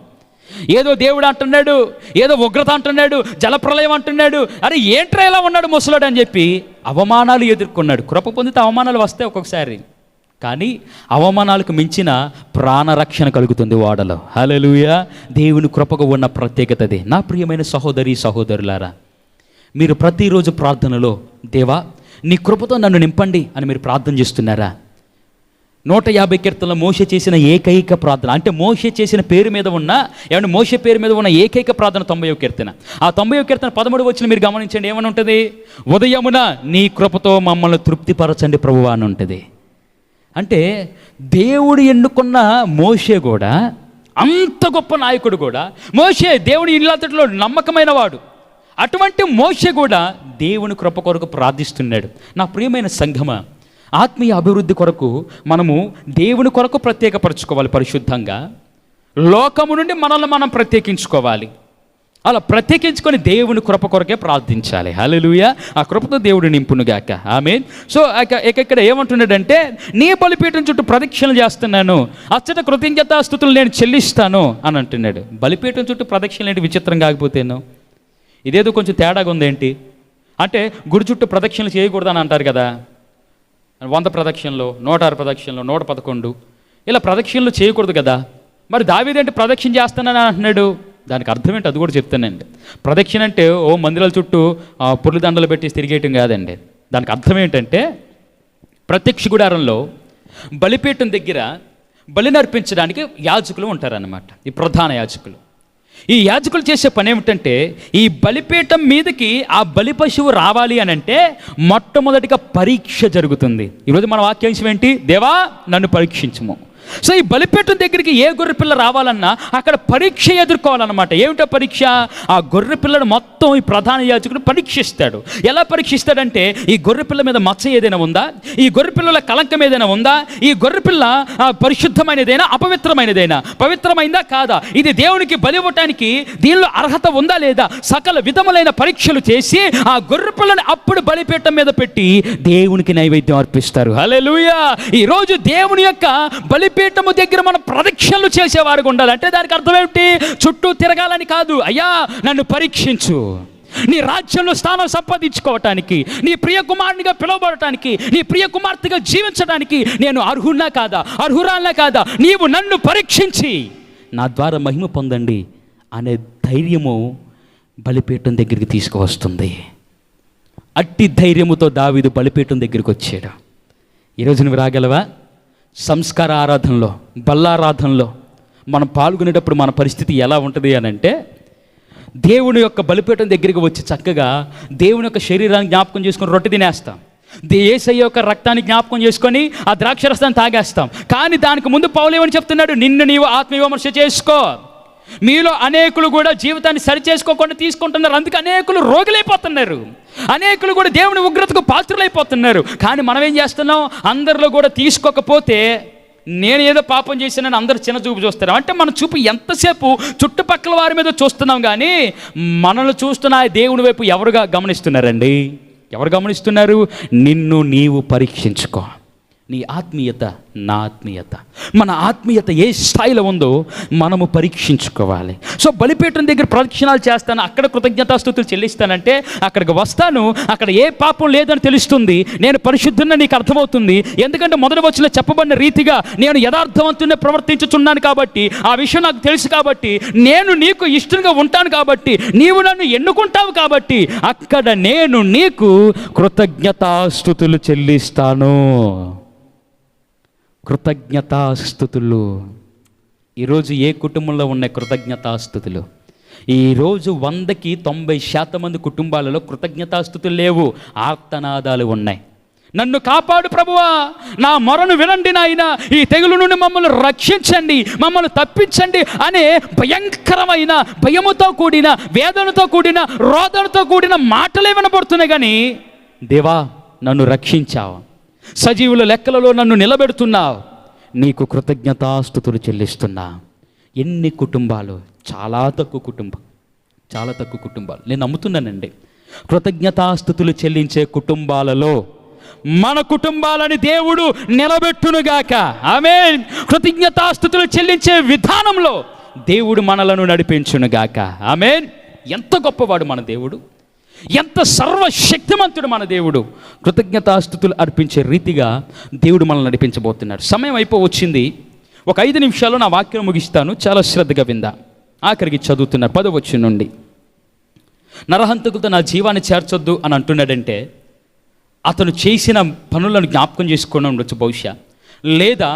ఏదో దేవుడు అంటున్నాడు, ఏదో ఉగ్రత అంటున్నాడు, జలప్రలయం అంటున్నాడు. అరే ఏంట్రా ఇలా ఉన్నాడు ముసలాడు అని చెప్పి అవమానాలు ఎదుర్కొన్నాడు. కృప పొందితే అవమానాలు వస్తాయి ఒక్కొక్కసారి, కానీ అవమానాలకు మించిన ప్రాణరక్షణ కలుగుతుంది ఓడలో. హల్లెలూయా! దేవుని కృపకు ఉన్న ప్రత్యేకత అది. నా ప్రియమైన సహోదరి సహోదరులారా, మీరు ప్రతిరోజు ప్రార్థనలో, దేవా నీ కృపతో నన్ను నింపండి అని మీరు ప్రార్థన చేస్తున్నారా? 150 కీర్తనలో మోషే చేసిన ఏకైక ప్రార్థన, అంటే మోషే చేసిన పేరు మీద ఉన్న, ఏమంటే మోషే పేరు మీద ఉన్న ఏకైక ప్రార్థన 90వ కీర్తన. ఆ 90వ కీర్తన 13 వచ్చిన మీరు గమనించండి, ఏమని ఉంటుంది? ఉదయమున నీ కృపతో మమ్మల్ని తృప్తిపరచండి ప్రభువా అని ఉంటుంది. అంటే దేవుడు ఎన్నుకున్న మోషే కూడా, అంత గొప్ప నాయకుడు కూడా, మోషే దేవుని ఇల్లంతటిలో నమ్మకమైన వాడు, అటువంటి మోషే కూడా దేవుని కృప కొరకు ప్రార్థిస్తున్నాడు. నా ప్రియమైన సంఘమా, ఆత్మీయ అభివృద్ధి కొరకు మనము దేవుని కొరకు ప్రత్యేకపరచుకోవాలి. పరిశుద్ధంగా లోకము నుండి మనల్ని మనం ప్రత్యేకించుకోవాలి. అలా ప్రత్యేకించుకొని దేవుని కృప కొరకే ప్రార్థించాలి. హల్లెలూయా! ఆ కృపతో దేవుడు నింపునుగాక. ఆమేన్. సో ఇక్కడ ఏమంటున్నాడంటే, నీ బలిపీఠం చుట్టూ ప్రదక్షిణలు చేస్తున్నాను, అచ్చట కృతజ్ఞతాస్తుతులు నేను చెల్లిస్తాను అని అంటున్నాడు. బలిపీఠం చుట్టూ ప్రదక్షిణలు ఏంటి? విచిత్రం కాకపోతేను ఇదేదో కొంచెం తేడాగా ఉందేంటి అంటే, గుడి చుట్టూ ప్రదక్షిణలు చేయకూడదని అంటారు కదా. 100 ప్రదక్షిణలు, 106 ప్రదక్షిణలు, 111 ఇలా ప్రదక్షిణలు చేయకూడదు కదా. మరి దావీదేంటి ప్రదక్షిణ చేస్తానని అంటున్నాడు? దానికి అర్థం ఏంటి? అది కూడా చెప్తానండి. ప్రదక్షిణ అంటే ఓ మందిరాల చుట్టూ పుర్లి దండలు పెట్టి తిరిగేయటం కాదండి. దానికి అర్థం ఏంటంటే, ప్రత్యక్ష గుడారంలో బలిపీఠం దగ్గర బలి నర్పించడానికి యాజకులు ఉంటారన్నమాట, ఈ ప్రధాన యాజకులు. ఈ యాజకులు చేసే పని ఏమిటంటే, ఈ బలిపీఠం మీదకి ఆ బలి పశువు రావాలి అని అంటే మొట్టమొదటిగా పరీక్ష జరుగుతుంది. ఈరోజు మన వాక్యాంశం ఏంటి? దేవా నన్ను పరీక్షించుము. సో ఈ బలిపీఠం దగ్గరికి ఏ గొర్రె పిల్ల రావాలన్నా అక్కడ పరీక్ష ఎదుర్కోవాలన్నమాట. ఏమిటో పరీక్ష? ఆ గొర్రె పిల్లను మొత్తం ఈ ప్రధాన యాజకుడు పరీక్షిస్తాడు. ఎలా పరీక్షిస్తాడంటే, ఈ గొర్రె పిల్ల మీద మచ్చ ఏదైనా ఉందా, ఈ గొర్రె పిల్లల కలంకం ఏదైనా ఉందా, ఈ గొర్రె పిల్ల పరిశుద్ధమైనదైనా అపవిత్రమైనదైనా, పవిత్రమైందా కాదా, ఇది దేవునికి బలి ఇవ్వటానికి దీనిలో అర్హత ఉందా లేదా, సకల విధములైన పరీక్షలు చేసి ఆ గొర్రె పిల్లని అప్పుడు బలిపీఠం మీద పెట్టి దేవునికి నైవేద్యం అర్పిస్తారు. హల్లెలూయా! ఈరోజు దేవుని యొక్క బలిపీఠము దగ్గర మనం ప్రదక్షిణలు చేసేవారుగా ఉండాలి. అంటే దానికి అర్థం ఏమిటి? చుట్టూ తిరగాలని కాదు. అయ్యా నన్ను పరీక్షించు, నీ రాజ్యంలో స్థానం సంపాదించుకోవటానికి, నీ ప్రియ కుమారునిగా పిలువబడటానికి, నీ ప్రియ కుమార్తెగా జీవించడానికి నేను అర్హున్నా కాదా, అర్హురాలనా కాదా, నీవు నన్ను పరీక్షించి నా ద్వారా మహిమ పొందండి అనే ధైర్యము బలిపీఠం దగ్గరికి తీసుకువస్తుంది. అట్టి ధైర్యముతో దావీదు బలిపీఠం దగ్గరికి వచ్చాడు. ఈరోజు నువ్వు రాగలవా? సంస్కార ఆరాధనలో, బల్లారాధనలో మనం పాల్గొనేటప్పుడు మన పరిస్థితి ఎలా ఉంటుంది అని అంటే, దేవుని యొక్క బలిపీఠం దగ్గరికి వచ్చి చక్కగా దేవుని యొక్క శరీరాన్ని జ్ఞాపకం చేసుకొని రొట్టె తినేస్తాం, యేసయ్య యొక్క రక్తాన్ని జ్ఞాపకం చేసుకొని ఆ ద్రాక్షరసాన్ని తాగేస్తాం. కానీ దానికి ముందు పౌలు ఏమని చెప్తున్నాడు? నిన్ను నీవు ఆత్మవిమర్శ చేసుకో. మీలో అనేకులు కూడా జీవితాన్ని సరి చేసుకోకుండా తీసుకుంటున్నారు, అందుకే అనేకులు రోగులైపోతున్నారు, అనేకులు కూడా దేవుని ఉగ్రతకు పాత్రులైపోతున్నారు. కానీ మనం ఏం చేస్తున్నాం? అందరిలో కూడా తీసుకోకపోతే నేను ఏదో పాపం చేశానని అందరూ చిన్న చూపు చూస్తారు. అంటే మన చూపు ఎంతసేపు చుట్టుపక్కల వారి మీద చూస్తున్నాం, కానీ మనల్ని చూస్తున్న దేవుని వైపు ఎవరుగా గమనిస్తున్నారండి? ఎవరు గమనిస్తున్నారు? నిన్ను నీవు పరీక్షించుకో. నీ ఆత్మీయత, నా ఆత్మీయత, మన ఆత్మీయత ఏ స్థాయిలో ఉందో మనము పరీక్షించుకోవాలి. సో బలిపీఠం దగ్గర ప్రదక్షిణాలు చేస్తాను, అక్కడ కృతజ్ఞతాస్తుతులు చెల్లిస్తానంటే అక్కడికి వస్తాను, అక్కడ ఏ పాపం లేదని తెలుస్తుంది, నేను పరిశుద్ధున్న నీకు అర్థమవుతుంది. ఎందుకంటే మొదటి వచనంలో చెప్పబడిన రీతిగా నేను యథార్థవంతునే ప్రవర్తించుచున్నాను కాబట్టి, ఆ విషయం నాకు తెలుసు కాబట్టి, నేను నీకు ఇష్టంగా ఉంటాను కాబట్టి, నీవు నన్ను ఎన్నుకుంటావు కాబట్టి అక్కడ నేను నీకు కృతజ్ఞతాస్తుతులు చెల్లిస్తాను. కృతజ్ఞతాస్తుతులు. ఈరోజు ఏ కుటుంబంలో ఉన్నాయి కృతజ్ఞతాస్తుతులు? ఈరోజు 100కి 90% మంది కుటుంబాలలో కృతజ్ఞతాస్తుతులు లేవు, ఆర్తనాదాలు ఉన్నాయి. నన్ను కాపాడు ప్రభువా, నా మొరను వినండి నాయనా, ఈ తెగులు నుండి మమ్మల్ని రక్షించండి, మమ్మల్ని తప్పించండి అనే భయంకరమైన భయముతో కూడిన, వేదనతో కూడిన, రోదనతో కూడిన మాటలే వినబడుతున్నాయి. కానీ దేవా నన్ను రక్షించావు, సజీవుల లెక్కలలో నన్ను నిలబెడుతున్నావు, నీకు కృతజ్ఞతాస్తుతులు చెల్లిస్తున్నా. ఎన్ని కుటుంబాలు? చాలా తక్కువ కుటుంబాలు. నేను నమ్ముతున్నానండి, కృతజ్ఞతాస్తుతులు చెల్లించే కుటుంబాలలో మన కుటుంబాలని దేవుడు నిలబెట్టునుగాక. ఆమేన్. కృతజ్ఞతాస్తుతులు చెల్లించే విధానంలో దేవుడు మనలను నడిపించునుగాక. ఆమేన్. ఎంత గొప్పవాడు మన దేవుడు, ఎంత సర్వశక్తిమంతుడు మన దేవుడు. కృతజ్ఞతాస్తుతులు అర్పించే రీతిగా దేవుడు మనల్ని నడిపించబోతున్నాడు. సమయం అయిపోవచ్చింది. ఒక 5 నిమిషాల్లో నా వాక్యం ముగిస్తాను, చాలా శ్రద్ధగా విందా. ఆఖరికి చదువుతున్నారు 10వ వచనం నుండి. నరహంతకులతో నా జీవాన్ని చేర్చొద్దు అని అంటున్నాడంటే అతను చేసిన పనులను జ్ఞాపకం చేసుకొని ఉండొచ్చు బహుశా, లేదా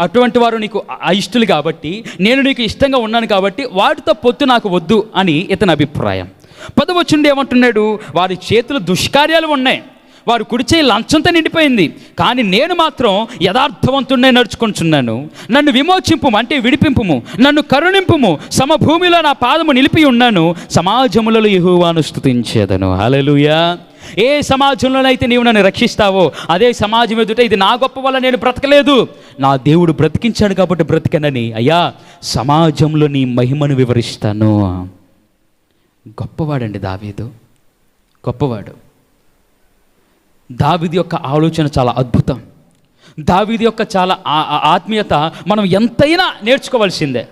అటువంటి వారు నీకు అయిష్టులు కాబట్టి, నేను నీకు ఇష్టంగా ఉన్నాను కాబట్టి వాటితో పొత్తు నాకు వద్దు అని ఇతని అభిప్రాయం. 10వ వచనం ఏమంటున్నాడు? వారి చేతులు దుష్కార్యాలు ఉన్నాయి, వారు కుడి చేయి లంచంతో నిండిపోయింది, కానీ నేను మాత్రం యథార్థవంతుడినే నడుచుకుంటున్నాను. నన్ను విమోచింపుము అంటే విడిపింపుము, నన్ను కరుణింపుము, సమభూమిలో నా పాదము నిలిపి ఉన్నాను, సమాజములలో యెహోవాను స్తుతించేదను. హల్లెలూయా. ఏ సమాజంలోనైతే నీవు నన్ను రక్షిస్తావో అదే సమాజం ఎదుట ఇది నా గొప్ప వల్ల నేను బ్రతకలేదు, నా దేవుడు బ్రతికించాడు కాబట్టి బ్రతికనని, అయ్యా సమాజంలో నీ మహిమను వివరిస్తాను. గొప్పవాడండి దావీదు, గొప్పవాడు. దావీదు యొక్క ఆలోచన చాలా అద్భుతం. దావీదు యొక్క చాలా ఆత్మీయత మనం ఎంతైనా నేర్చుకోవాల్సిందే.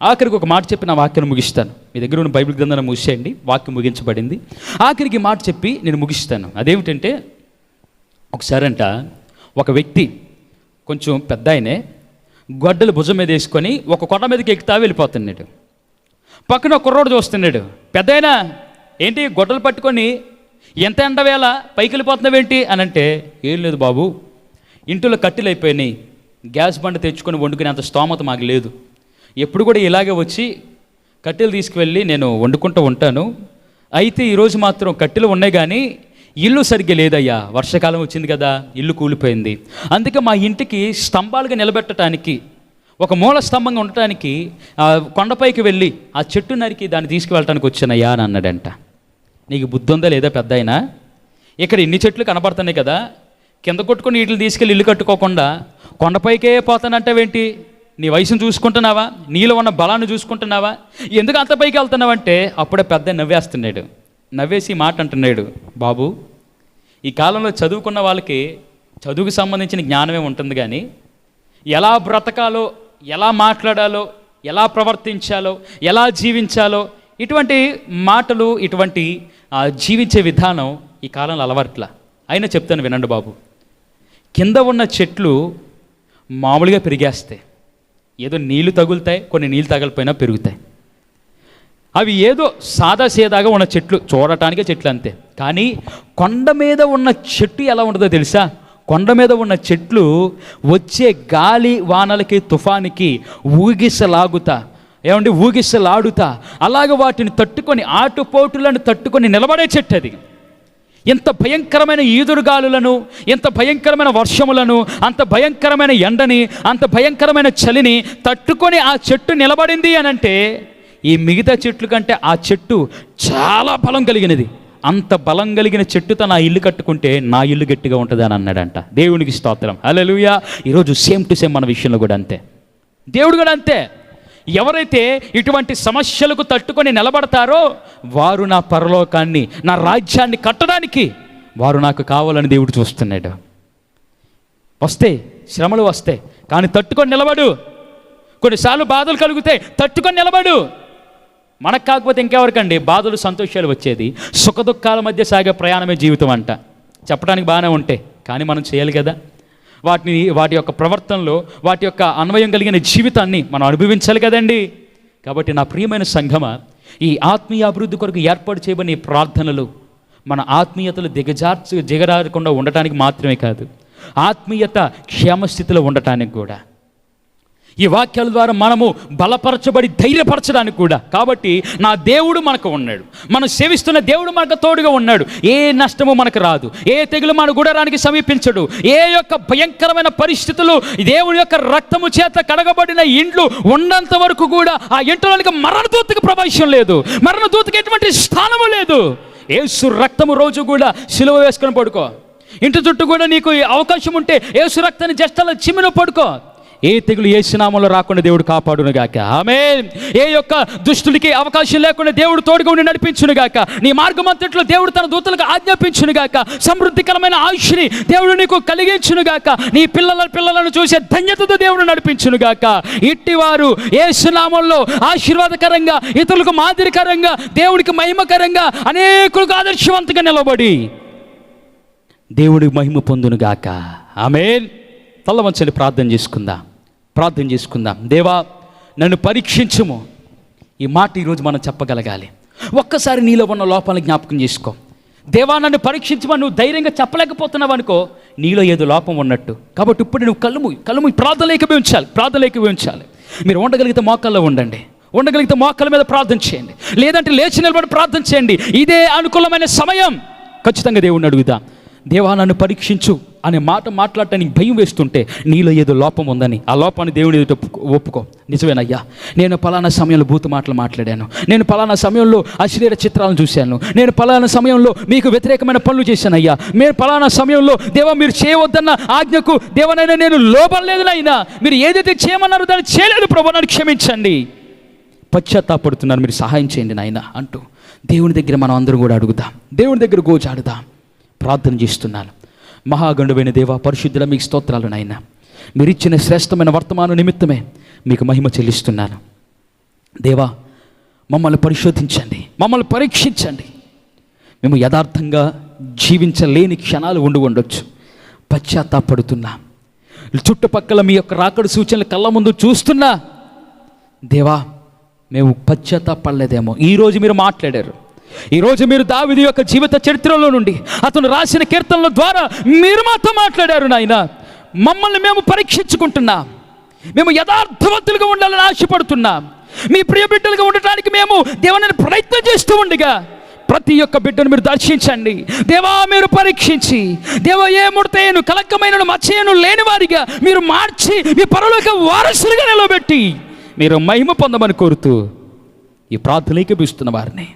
ఆఖరికి ఒక మాట చెప్పి నా వాక్యాన్ని ముగిస్తాను. మీ దగ్గర ఉన్న బైబిల్ గ్రంథాన్ని మూసేయండి, వాక్యం ముగించబడింది. ఆఖరికి మాట చెప్పి నేను ముగిస్తాను. అదేమిటంటే, ఒకసారంట ఒక వ్యక్తి కొంచెం పెద్ద ఆయనే గొడ్డలు భుజం మీద వేసుకొని ఒక కొండ మీదకి ఎక్కుతా వెళ్ళిపోతున్నాడు. పక్కన ఒక కుర్రోడు చూస్తున్నాడు. పెద్ద అయినా ఏంటి గొడ్డలు పట్టుకొని ఎంత ఎండవేళ పైకి వెళ్ళిపోతున్నావేంటి అని అంటే, ఏం లేదు బాబు, ఇంటిలో కట్టెలు అయిపోయినాయి, గ్యాస్ బండ తెచ్చుకొని వండుకునే అంత స్తోమత మాకు లేదు, ఎప్పుడు కూడా ఇలాగే వచ్చి కట్టెలు తీసుకువెళ్ళి నేను వండుకుంటూ ఉంటాను, అయితే ఈరోజు మాత్రం కట్టెలు ఉన్నాయి కానీ ఇల్లు సరిగ్గా లేదయ్యా, వర్షాకాలం వచ్చింది కదా, ఇల్లు కూలిపోయింది, అందుకే మా ఇంటికి స్తంభాలుగా నిలబెట్టడానికి, ఒక మూల స్తంభంగా ఉండటానికి కొండపైకి వెళ్ళి ఆ చెట్టు నరికి దాన్ని తీసుకువెళ్ళటానికి వచ్చానయ్యా అని అన్నాడంట. నీకు బుద్ధి ఉందా లేదా పెద్ద అయినా? ఇక్కడ ఇన్ని చెట్లు కనపడుతున్నాయి కదా, కింద కొట్టుకుని వీటిని తీసుకెళ్ళి ఇల్లు కట్టుకోకుండా కొండపైకే పోతానంటావేంటి? నీ వయసును చూసుకుంటున్నావా? నీలో ఉన్న బలాన్ని చూసుకుంటున్నావా? ఎందుకు అంత పైకి వెళ్తున్నావంటే అప్పుడే పెద్ద నవ్వేస్తున్నాడు. నవ్వేసి మాట అంటున్నాడు, బాబు ఈ కాలంలో చదువుకున్న వాళ్ళకి చదువుకు సంబంధించిన జ్ఞానమే ఉంటుంది, కానీ ఎలా బ్రతకాలో, ఎలా మాట్లాడాలో, ఎలా ప్రవర్తించాలో, ఎలా జీవించాలో ఇటువంటి మాటలు, ఇటువంటి జీవించే విధానం ఈ కాలంలో అలవాట్ల. అయినా చెప్తాను వినండి బాబు, కింద ఉన్న చెట్లు మామూలుగా పెరిగేస్తాయి, ఏదో నీళ్లు తగులుతాయి, కొన్ని నీళ్ళు తగలిపోయినా పెరుగుతాయి. అవి ఏదో సాదాసీదాగా ఉన్న చెట్లు, చూడటానికే చెట్లు అంతే. కానీ కొండ మీద ఉన్న చెట్టు ఎలా ఉంటుందో తెలుసా? కొండ మీద ఉన్న చెట్లు వచ్చే గాలి వానలకి తుఫానికి ఊగిసలాడుతా అలాగే వాటిని తట్టుకొని ఆటుపోటులను తట్టుకొని నిలబడే చెట్టు అది. ఎంత భయంకరమైన ఈదురుగాలులను, ఎంత భయంకరమైన వర్షములను, అంత భయంకరమైన ఎండని, అంత భయంకరమైన చలిని తట్టుకొని ఆ చెట్టు నిలబడింది అని అంటే ఈ మిగతా చెట్లు కంటే ఆ చెట్టు చాలా బలం కలిగినది. అంత బలం కలిగిన చెట్టుతో నా ఇల్లు కట్టుకుంటే నా ఇల్లు గట్టిగా ఉంటుంది అని అన్నాడంట. దేవునికి స్తోత్రం, హల్లెలూయా. ఈరోజు సేమ్ టు సేమ్ మన విషయంలో కూడా అంతే. దేవుడు కూడా అంతే. ఎవరైతే ఇటువంటి సమస్యలకు తట్టుకొని నిలబడతారో వారు నా పరలోకాన్ని, నా రాజ్యాన్ని కట్టడానికి వారు నాకు కావాలని దేవుడు చూస్తున్నాడు. వస్తే శ్రమలు వస్తాయి కానీ తట్టుకొని నిలబడు. కొన్నిసార్లు బాధలు కలుగుతాయి, తట్టుకొని నిలబడు. మనకు కాకపోతే ఇంకెవరికండి బాధలు సంతోషాలు వచ్చేది? సుఖ దుఃఖాల మధ్య సాగే ప్రయాణమే జీవితం అంట. చెప్పడానికి బాగానే ఉంటాయి కానీ మనం చేయాలి కదా. వాటి యొక్క ప్రవర్తనలో వాటి యొక్క అన్వయం కలిగిన జీవితాన్ని మనం అనుభవించాలి కదండి. కాబట్టి నా ప్రియమైన సంఘమా, ఈ ఆత్మీయ అభివృద్ధి కొరకు ఏర్పాటు చేయబడిన ఈ ప్రార్థనలు మన ఆత్మీయతలు దిగజారకుండా ఉండటానికి మాత్రమే కాదు, ఆత్మీయత క్షేమస్థితిలో ఉండటానికి కూడా. ఈ వాక్యాల ద్వారా మనము బలపరచబడి ధైర్యపరచడానికి కూడా. కాబట్టి నా దేవుడు మనకు ఉన్నాడు, మనం సేవిస్తున్న దేవుడు మనకు తోడుగా ఉన్నాడు. ఏ నష్టము మనకు రాదు, ఏ తెగులు మన గుడారానికి సమీపించడు. ఏ యొక్క భయంకరమైన పరిస్థితులు దేవుని యొక్క రక్తము చేత కడగబడిన ఇండ్లు ఉన్నంత వరకు కూడా ఆ ఇంట్లోనికి మరణదూతకు ప్రవేశం లేదు, మరణదూతకు ఎటువంటి స్థానము లేదు. యేసు రక్తము రోజు కూడా సిలువ వేసుకొని పడుకో. ఇంటి చుట్టూ కూడా నీకు అవకాశం ఉంటే యేసు రక్తాన్ని జస్ట్ అలా చిమ్మిన పడుకో. ఏ తెగులు యేసు నామములో రాకుండా దేవుడు కాపాడునుగాక, ఆమేన్. ఏ యొక్క దుష్టుడికి అవకాశం లేకుండా దేవుడు తోడుగా ఉండి నడిపించునుగాక. నీ మార్గమంతట్లో దేవుడు తన దూతలకు ఆజ్ఞాపించునుగాక. సమృద్ధికరమైన ఆయుష్ని దేవుడు నీకు కలిగించునుగాక. నీ పిల్లలను చూసే ధన్యతతో దేవుడు నడిపించునుగాక. ఇట్టివారు యేసు నామములో ఆశీర్వాదకరంగా, ఇతరులకు మాదిరికరంగా, దేవుడికి మహిమకరంగా, అనేకులకు ఆదర్శవంతంగా నిలబడి దేవుడికి మహిమ పొందునుగాక, ఆమేన్. తల్ల వంచని ప్రార్థన చేసుకుందాం. దేవా నన్ను పరీక్షించుము. ఈ మాట ఈరోజు మనం చెప్పగలగాలి. ఒక్కసారి నీలో ఉన్న లోపాలను జ్ఞాపకం చేసుకో. దేవా నన్ను పరీక్షించమని నువ్వు ధైర్యంగా చెప్పలేకపోతున్నావు అనుకో, నీలో ఏదో లోపం ఉన్నట్టు. కాబట్టి ఇప్పుడు నువ్వు కళ్ళు ప్రార్థనలోకి ఉంచాలి. మీరు ఉండగలిగితే మోకాల్లో ఉండండి, ఉండగలిగితే మోకాళ్ళ మీద ప్రార్థన చేయండి, లేదంటే లేచి నిలబడి ప్రార్థన చేయండి. ఇదే అనుకూలమైన సమయం. ఖచ్చితంగా దేవుణ్ణి అడుగుదా, దేవా నన్ను పరీక్షించు అనే మాట మాట్లాడటానికి భయం వేస్తుంటే నీలో ఏదో లోపం ఉందని ఆ లోపాన్ని దేవుని ఎదుట ఒప్పుకో. నిజమేనయ్యా, నేను పలానా సమయంలో బూతు మాటలు మాట్లాడాను, నేను పలానా సమయంలో అశ్లీల చిత్రాలను చూశాను, నేను పలానా సమయంలో మీకు వ్యతిరేకమైన పనులు చేశానయ్యా, నేను పలానా సమయంలో దేవా మీరు చేయవద్దన్న ఆజ్ఞకు దేవనైనా నేను లోబడలేదు నాయనా, మీరు ఏదైతే చేయమన్నారో దాన్ని చేయలేదు ప్రభు, నన్ను క్షమించండి, పశ్చాత్తాపడుతున్నాను, మీరు సహాయం చేయండి నాయన అంటూ దేవుని దగ్గర మనం అందరం కూడా అడుగుదాం. దేవుని దగ్గర గోచాడుదాం. ప్రార్థన చేస్తున్నాను. మహాగణుడైన దేవా, పరిశుద్ధుల మీకు స్తోత్రాలు నాయన. మీరు ఇచ్చిన శ్రేష్టమైన వర్తమాన నిమిత్తమే మీకు మహిమ చెల్లిస్తున్నాను. దేవా మమ్మల్ని పరిశోధించండి, మమ్మల్ని పరీక్షించండి. మేము యథార్థంగా జీవించలేని క్షణాలు ఉండవచ్చు. పశ్చాత్తాపడుతున్నా, చుట్టుపక్కల మీ యొక్క రాకడ సూచనలు కళ్ళ ముందు చూస్తున్నా దేవా మేము పశ్చాత్తాపడలేదేమో. ఈరోజు మీరు మాట్లాడారు. ఈరోజు మీరు దావీదు యొక్క జీవిత చరిత్రలో నుండి అతను రాసిన కీర్తనల ద్వారా మీరు మాతో మాట్లాడారు నాయన. మమ్మల్ని మేము పరీక్షించుకుంటున్నాం. మేము యథార్థవంతులుగా ఉండాలని ఆశపడుతున్నాం. మీ ప్రియ బిడ్డలుగా ఉండటానికి మేము దేవుని ప్రయత్నం చేస్తూ ఉండగా ప్రతి ఒక్క బిడ్డను మీరు దర్శించండి దేవా. మీరు పరీక్షించి దేవా ఏ ముడతేను కలక్కమైన మచ్చయను లేని వారిగా మీరు మార్చి మీ పరలోక వారసులుగా నిలబెట్టి మీరు మహిమ పొందమని కోరుతూ ఈ ప్రార్థనలు ఏకీభవిస్తున్న వారిని,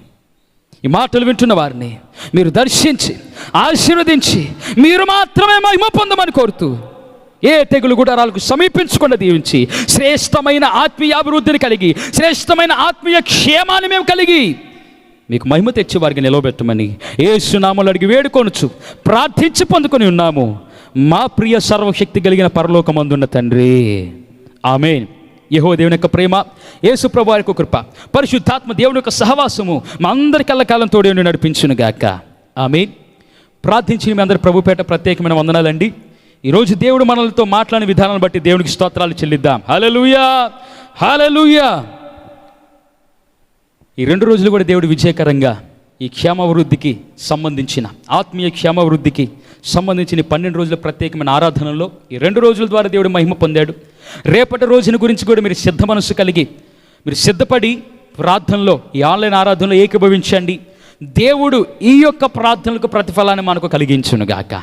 ఈ మాటలు వింటున్న వారిని మీరు దర్శించి ఆశీర్వదించి మీరు మాత్రమే మహిమ పొందమని కోరుతూ ఏ తెగులు గుడారాలకు సమీపించకుండా దీవించి శ్రేష్టమైన ఆత్మీయ అభివృద్ధిని కలిగి శ్రేష్టమైన ఆత్మీయ క్షేమాన్ని మేము కలిగి మీకు మహిమ తెచ్చి వారికి నిలవబెట్టమని యేసు నామములో అడిగి వేడుకొనుచు ప్రార్థించి పొందుకొని ఉన్నాము మా ప్రియ సర్వశక్తి కలిగిన పరలోకమందున్న తండ్రి, ఆమేన్. యెహోవా దేవుని యొక్క ప్రేమ, యేసు ప్రభువు యొక్క కృప, పరిశుద్ధాత్మ దేవుని యొక్క సహవాసము మా అందరికి ఎల్లకాలం తోడే ఉండి నడిపించునుగాక, ఆమేన్. ప్రార్థించి మీ అందరి ప్రభుపేట ప్రత్యేకమైన వందనాలండి. ఈరోజు దేవుడు మనలతో మాట్లాడిన విధానాన్ని బట్టి దేవునికి స్తోత్రాలు చెల్లిద్దాం. హల్లెలూయా, హల్లెలూయా. ఈ 2 రోజులు కూడా దేవుడు విజయకరంగా ఈ క్షేమాభివృద్ధికి సంబంధించిన ఆత్మీయ క్షేమాభివృద్ధికి సంబంధించిన 12 రోజుల ప్రత్యేకమైన ఆరాధనలో ఈ 2 రోజుల ద్వారా దేవుడు మహిమ పొందాడు. రేపటి రోజున గురించి కూడా మీరు సిద్ధ మనసు కలిగి మీరు సిద్ధపడి ప్రార్థనలో ఈ ఆన్లైన్ ఆరాధనలో ఏకీభవించండి. దేవుడు ఈ యొక్క ప్రార్థనలకు ప్రతిఫలాన్ని మనకు కలిగించునుగాక.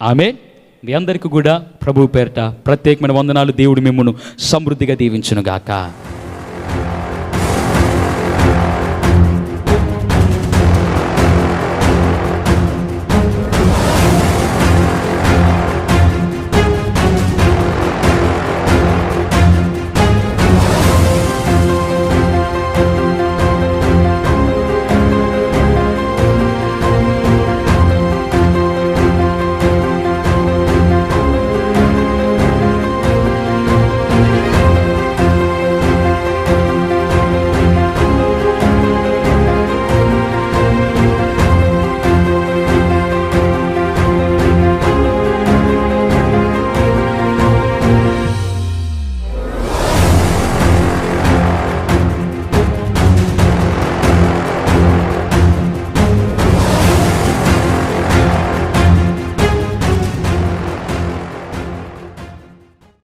ఆమేన్. మీ అందరికీ కూడా ప్రభు పేరిట ప్రత్యేకమైన వందనాలు. దేవుడు మిమ్మల్ని సమృద్ధిగా దీవించునుగాక.